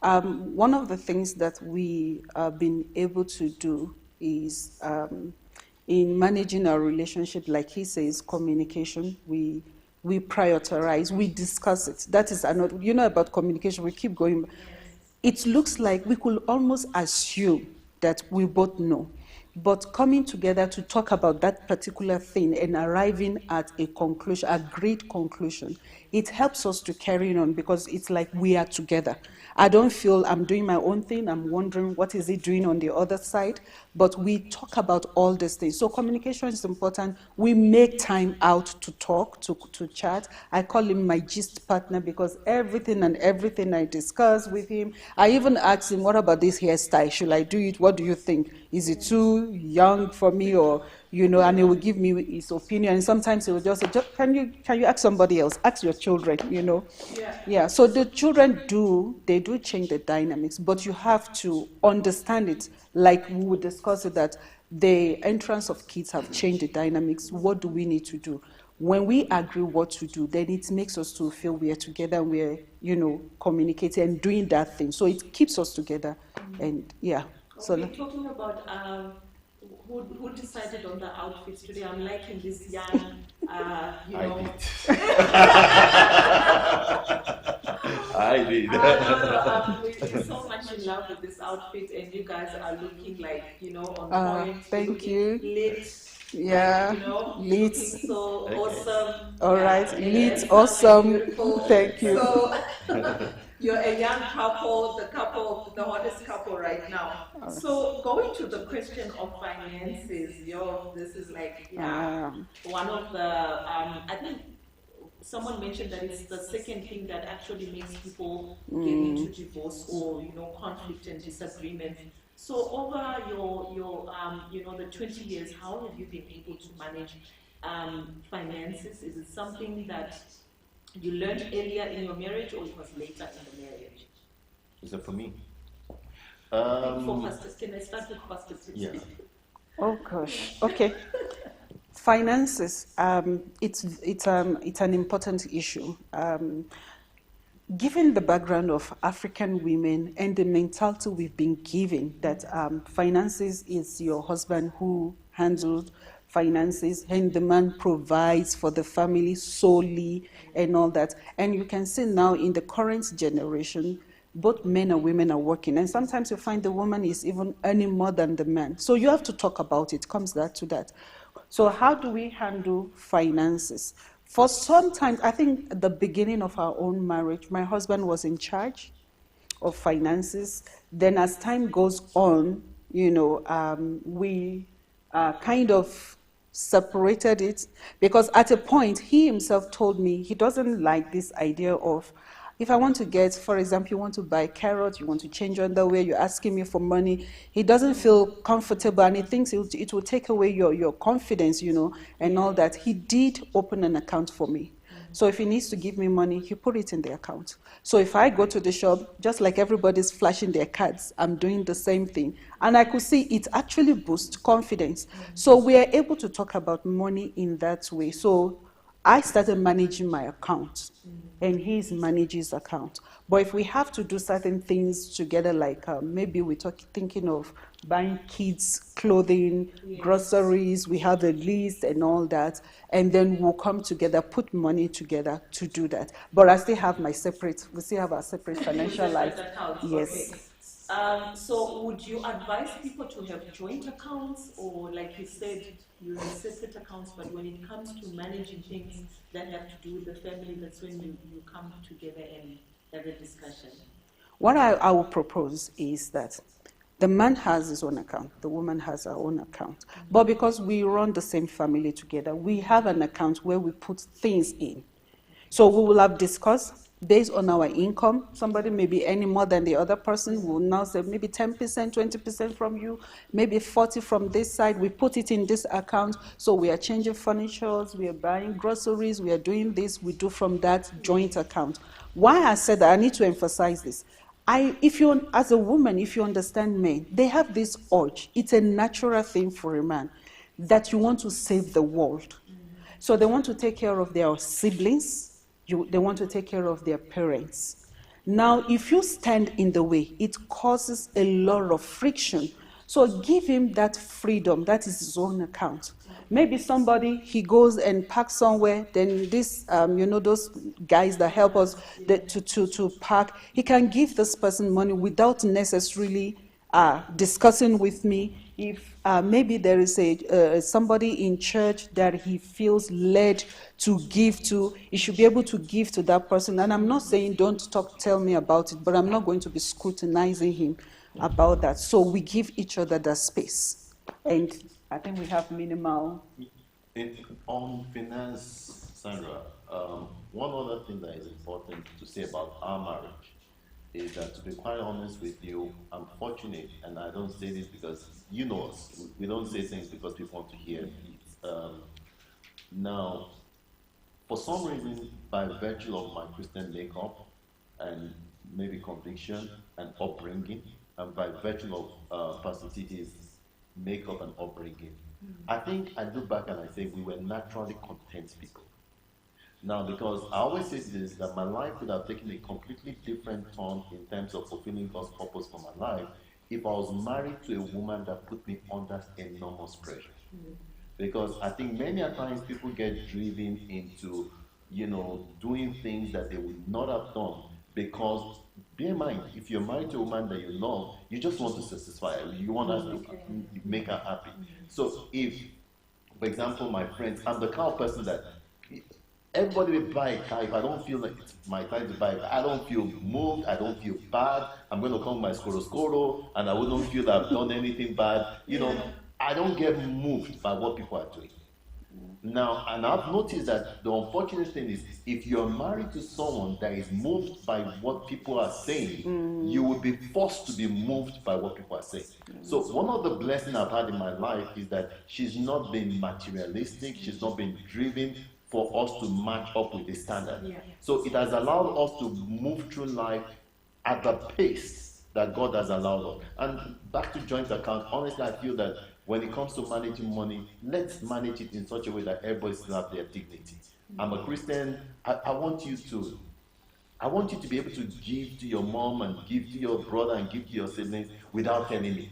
One of the things that we have been able to do is in managing our relationship, like he says, communication. We prioritize, we discuss it. That is another, about communication, we keep going. It looks like we could almost assume that we both know. But coming together to talk about that particular thing and arriving at a conclusion, a great conclusion, it helps us to carry on because it's like we are together. I don't feel I'm doing my own thing. I'm wondering what is he doing on the other side. But we talk about all these things. So communication is important. We make time out to talk, to chat. I call him my gist partner because everything I discuss with him. I even ask him, what about this hairstyle? Should I do it? What do you think? Is it too young for me? Or, and he will give me his opinion. And sometimes he will just say, can you ask somebody else? Ask your children, Yeah, so the children they do change the dynamics, but you have to understand it, like we would discuss it, that the entrance of kids have changed the dynamics. What do we need to do? When we agree what to do, then it makes us to feel we are together and we're, communicating and doing that thing. So it keeps us together. And yeah. So we're talking about who decided on the outfits today. I'm liking this young, I did. We're so much in love with this outfit, and you guys are looking like, on point. Thank you. Lit. Yeah, lit. So awesome. All right, lit, awesome. Beautiful. Thank you. So you're a young couple, the hottest couple right now. So going to the question of finances, this is like one of the I think someone mentioned that it's the second thing that actually makes people get into divorce or conflict and disagreement. So over your the 20 years, how have you been able to manage finances? Is it something that you learned earlier in your marriage, or it was later in the marriage? Is it for me? For Pastor, can I start with Pastor Titi? Yeah. Oh gosh. Okay. Finances. It's an important issue. Given the background of African women and the mentality we've been given that finances is your husband who handles finances and the man provides for the family solely and all that. And you can see now in the current generation, both men and women are working. And sometimes you find the woman is even earning more than the man. So you have to talk about it. Comes that to that. So how do we handle finances? For some time, I think at the beginning of our own marriage, my husband was in charge of finances. Then as time goes on, we kind of separated it because at a point, he himself told me he doesn't like this idea of, if I want to get, for example, you want to buy carrots, you want to change underwear, you're asking me for money, he doesn't feel comfortable and he thinks it will take away your confidence, and all that. He did open an account for me. So if he needs to give me money, he put it in the account. So if I go to the shop, just like everybody's flashing their cards, I'm doing the same thing. And I could see it actually boosts confidence. So we are able to talk about money in that way. So I started managing my account, and he's managing his account. But if we have to do certain things together, like maybe we're thinking of buying kids' clothing, groceries, we have a list and all that, and then we'll come together, put money together to do that. But I still have we still have our separate financial life. Yes. Okay. So would you advise people to have joint accounts, or like you said, you have separate accounts, but when it comes to managing things that have to do with the family, that's when you come together and have a discussion? What I will propose is that the man has his own account, the woman has her own account. But because we run the same family together, we have an account where we put things in. So we will have discussed, based on our income. Somebody may be earning more than the other person. We'll now say maybe 10%, 20% from you, maybe 40 from this side. We put it in this account. So we are changing furniture, we are buying groceries, we are doing this, we do from that joint account. Why I said that, I need to emphasize this. If you, as a woman, if you understand men, they have this urge. It's a natural thing for a man that you want to save the world. So they want to take care of their siblings. They want to take care of their parents. Now, if you stand in the way, it causes a lot of friction. So give him that freedom. That is his own account. Maybe somebody, he goes and parks somewhere, then this, those guys that help us to park, he can give this person money without necessarily discussing with me. If maybe there is somebody in church that he feels led to give to, he should be able to give to that person. And I'm not saying don't tell me about it, but I'm not going to be scrutinizing him about that. So we give each other that space. And I think we have minimal. On finance, Sandra, one other thing that is important to say about our marriage is that, to be quite honest with you, I'm fortunate, and I don't say this because you know us. We don't say things because people want to hear it. Now, for some reason, by virtue of my Christian makeup and maybe conviction and upbringing, and by virtue of Pastor Titi's makeup and upbringing, I think I look back and I say we were naturally content people. Now, because I always say this, that my life would have taken a completely different turn in terms of fulfilling God's purpose for my life if I was married to a woman that put me under enormous pressure. Because I think many a times people get driven into, doing things that they would not have done because, bear in mind, if you're married to a woman that you love, you just want to satisfy her. You want us to make her happy. So if, for example, my friends, I'm the kind of person that everybody will buy a car. If I don't feel like it's my time to buy it, I don't feel moved, I don't feel bad. I'm going to come with my skoro, and I wouldn't feel that I've done anything bad. I don't get moved by what people are doing. Now, and I've noticed that the unfortunate thing is, if you're married to someone that is moved by what people are saying, you will be forced to be moved by what people are saying. So one of the blessings I've had in my life is that she's not been materialistic, she's not been driven for us to match up with the standard. So it has allowed us to move through life at the pace that God has allowed us. And back to joint account, honestly, I feel that when it comes to managing money, let's manage it in such a way that everybody still have their dignity. I'm a Christian. I want you to be able to give to your mom and give to your brother and give to your siblings without telling me.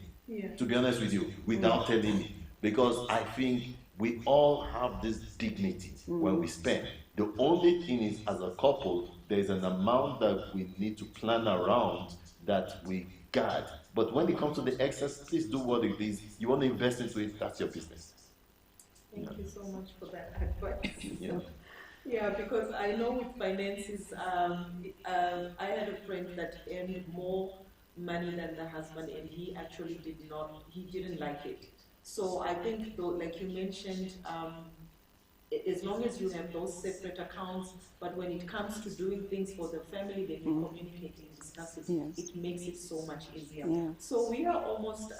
To be honest with you, without telling me. Because I think we all have this dignity when we spend. The only thing is, as a couple, there's an amount that we need to plan around that we guard. But when it comes to the excess, please do what it is. You want to invest into it, that's your business. Thank you so much for that advice. Yeah, because I know with finances, I had a friend that earned more money than the husband, and he actually didn't like it. So I think, though, like you mentioned, as long as you have those separate accounts, but when it comes to doing things for the family, then you communicate and discuss it. It makes it so much easier. So we are almost,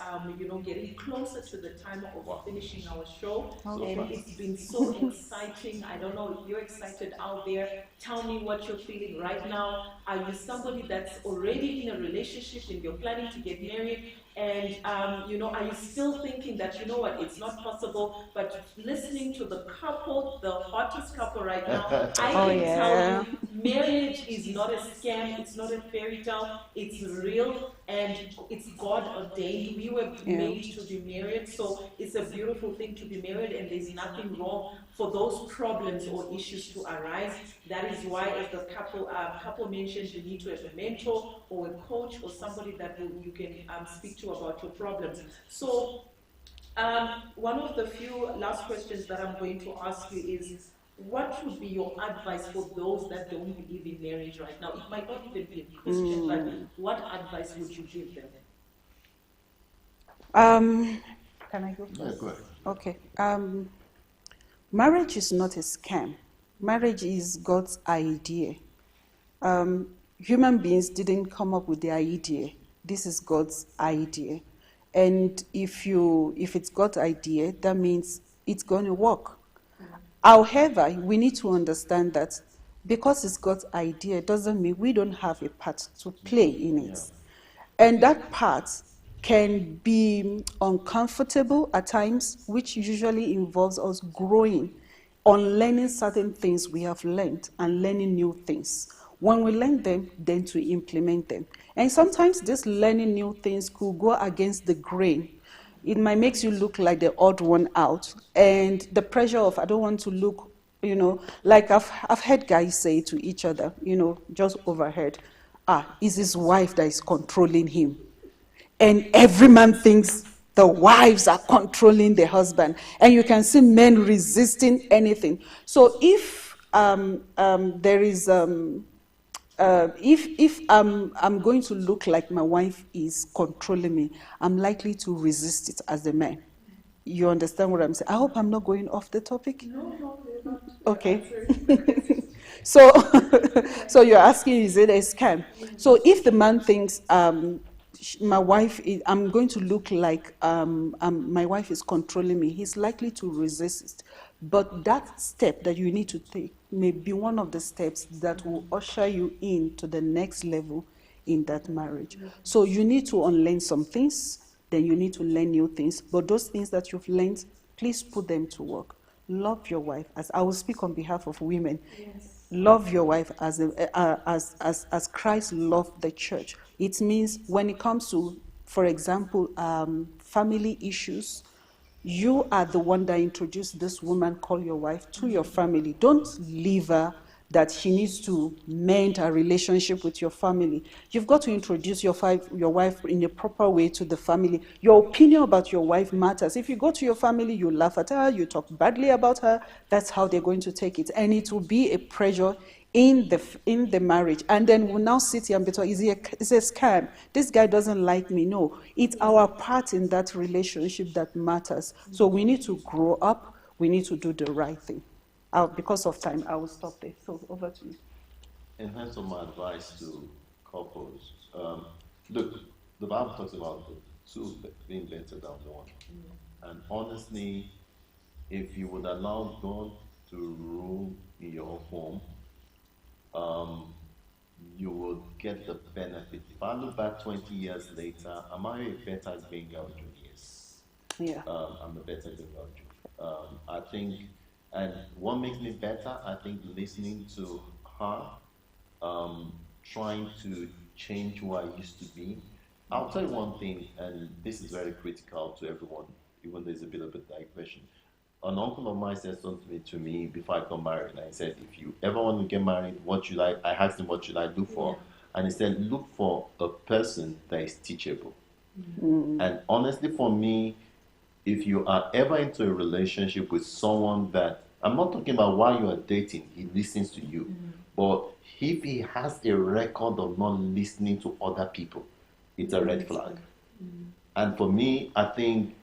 getting closer to the time of finishing our show. And it's been so exciting. I don't know if you're excited out there. Tell me what you're feeling right now. Are you somebody that's already in a relationship and you're planning to get married? And, are you still thinking that, it's not possible, but listening to the couple, the hottest couple right now, I can tell you, marriage is not a scam, it's not a fairy tale, it's real, and it's God ordained. We were made to be married, so it's a beautiful thing to be married, and there's nothing wrong for those problems or issues to arise. That is why, as the couple mentioned, you need to have a mentor or a coach or somebody that you can speak to about your problems. So one of the few last questions that I'm going to ask you is, what would be your advice for those that don't believe in marriage right now? It might not even be a Christian, but what advice would you give them? Can I go first? Yeah, go ahead. Okay. Marriage is not a scam. Marriage is God's idea. Human beings didn't come up with the idea. This is God's idea. And if it's God's idea, that means it's going to work. However, we need to understand that because it's God's idea doesn't mean we don't have a part to play in it. And that part can be uncomfortable at times, which usually involves us growing on learning certain things we have learned and learning new things. When we learn them, then to implement them. And sometimes this learning new things could go against the grain. It might make you look like the odd one out. And the pressure of, I don't want to look, like I've heard guys say to each other, just overheard, is his wife that is controlling him. And every man thinks the wives are controlling the husband. And you can see men resisting anything. So if there is... if I'm going to look like my wife is controlling me, I'm likely to resist it as a man. You understand what I'm saying? I hope I'm not going off the topic. No, we're not. Okay. So, so you're asking, is it a scam? So if the man thinks my wife is, I'm going to look like my wife is controlling me, he's likely to resist it. But that step that you need to take may be one of the steps that will usher you into the next level in that marriage. So you need to unlearn some things, then you need to learn new things. But those things that you've learned, please put them to work. Love your wife. As I will speak on behalf of women. Yes. Love your wife as Christ loved the church. It means when it comes to, for example, family issues, you are the one that introduced this woman, call your wife, to your family. Don't leave her that she needs to mend her relationship with your family. You've got to introduce your wife in a proper way to the family. Your opinion about your wife matters. If you go to your family, you laugh at her, you talk badly about her, that's how they're going to take it. And it will be a pressure in the marriage. And then we'll now sit here and be told, is it a scam? This guy doesn't like me. No, it's our part in that relationship that matters. So we need to grow up. We need to do the right thing. Because of time, I will stop there. So over to you. In terms of my advice to couples, look, the Bible talks about the two being better than one. And honestly, if you would allow God to rule in your home, you will get the benefit. If I look back 20 years later, am I a better Gbenga Ojo? Yes. Yeah. I'm a better Gbenga Ojo. I think, and what makes me better, I think listening to her, trying to change who I used to be. I'll tell you one thing, and this is very critical to everyone, even though it's a bit of a digression. An uncle of mine said something to me before I got married, and I said, if you ever want to get married, what should I asked him, what should I look for? And he said, look for a person that is teachable. And honestly, for me, if you are ever into a relationship with someone that, I'm not talking about while you are dating, he listens to you, but if he has a record of not listening to other people, it's a red flag. And for me, I think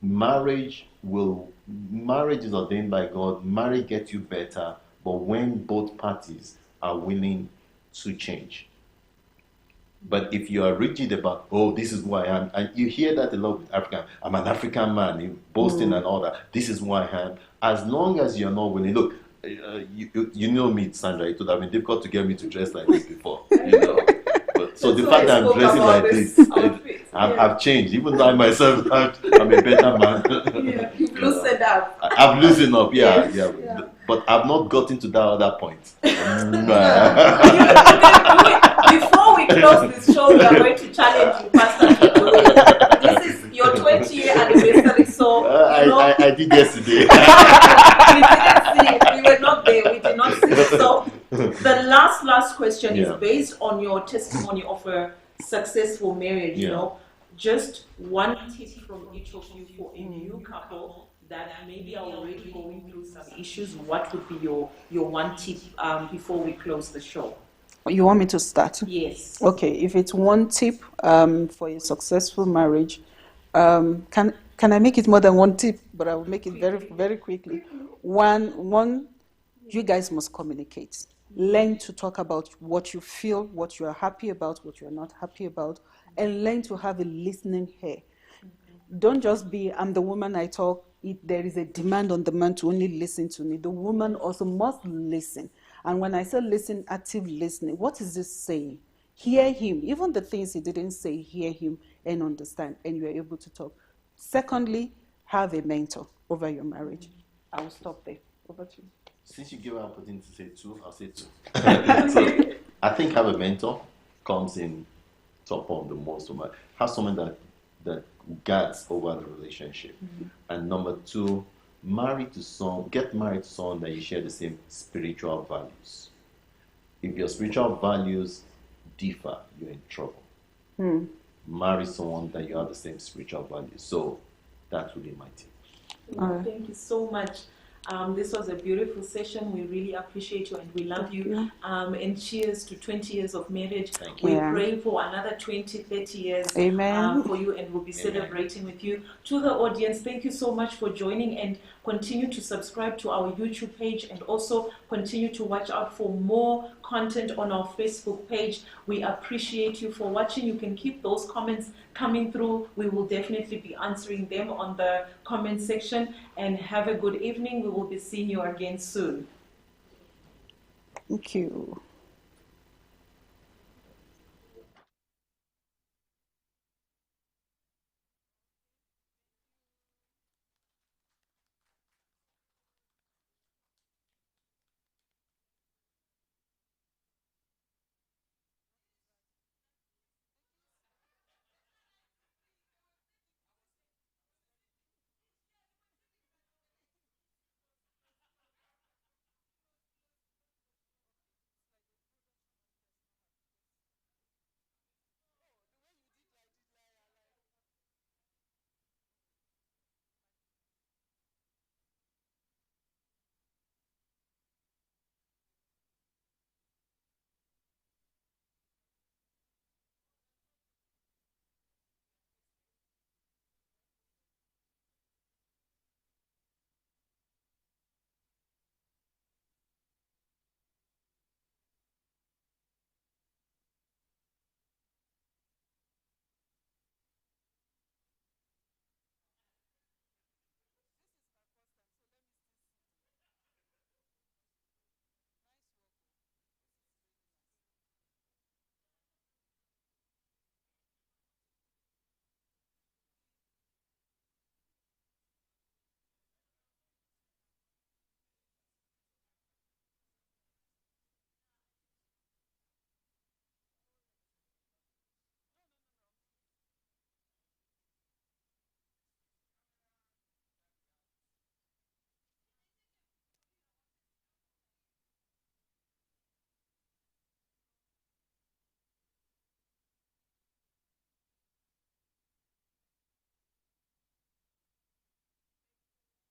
marriage is ordained by God. Marriage gets you better, but when both parties are willing to change. But if you are rigid about, oh, this is who I am, and you hear that a lot with African, I'm an African man, boasting and all that, this is who I am. As long as you're not willing, look, you know me, Sandra, it would have been difficult to get me to dress like this before, But, so the fact that I'm dressing like this, I've changed. Even though I myself, I'm a better man. You've loosened up. I've loosened up, yeah. But I've not gotten to that other point. Before we close this show, we are going to challenge you, Pastor. This is your 20-year anniversary, so I did yesterday. We didn't see it. We were not there. We did not see it. So the last question is based on your testimony of a successful marriage. Just one tip from each of you for a new couple that maybe are already going through some issues. What would be your one tip before we close the show? You want me to start? Yes. Okay, if it's one tip for a successful marriage, can I make it more than one tip? But I will make it very, very quickly. One, you guys must communicate. Learn to talk about what you feel, what you are happy about, what you are not happy about, and learn to have a listening ear. Don't just be, I'm the woman I talk. There is a demand on the man to only listen to me. The woman also must listen. And when I say listen, active listening, what is this saying? Hear him. Even the things he didn't say, hear him and understand, and you are able to talk. Secondly, have a mentor over your marriage. I will stop there. Over to you. Since you give an opportunity to say two, I'll say two. So I think have a mentor comes in top of the most. Have someone that guards over the relationship. And number two, get married to someone that you share the same spiritual values. If your spiritual values differ, you're in trouble. Marry someone that you have the same spiritual values. So that would be my tip. Thank you so much. This was a beautiful session. We really appreciate you and we love you. And cheers to 20 years of marriage. We pray for another 20, 30 years for you, and we'll be celebrating with you. To the audience, thank you so much for joining, and continue to subscribe to our YouTube page, and also continue to watch out for more content on our Facebook page. We appreciate you for watching. You can keep those comments coming through. We will definitely be answering them on the comment section. And have a good evening. We will be seeing you again soon. Thank you.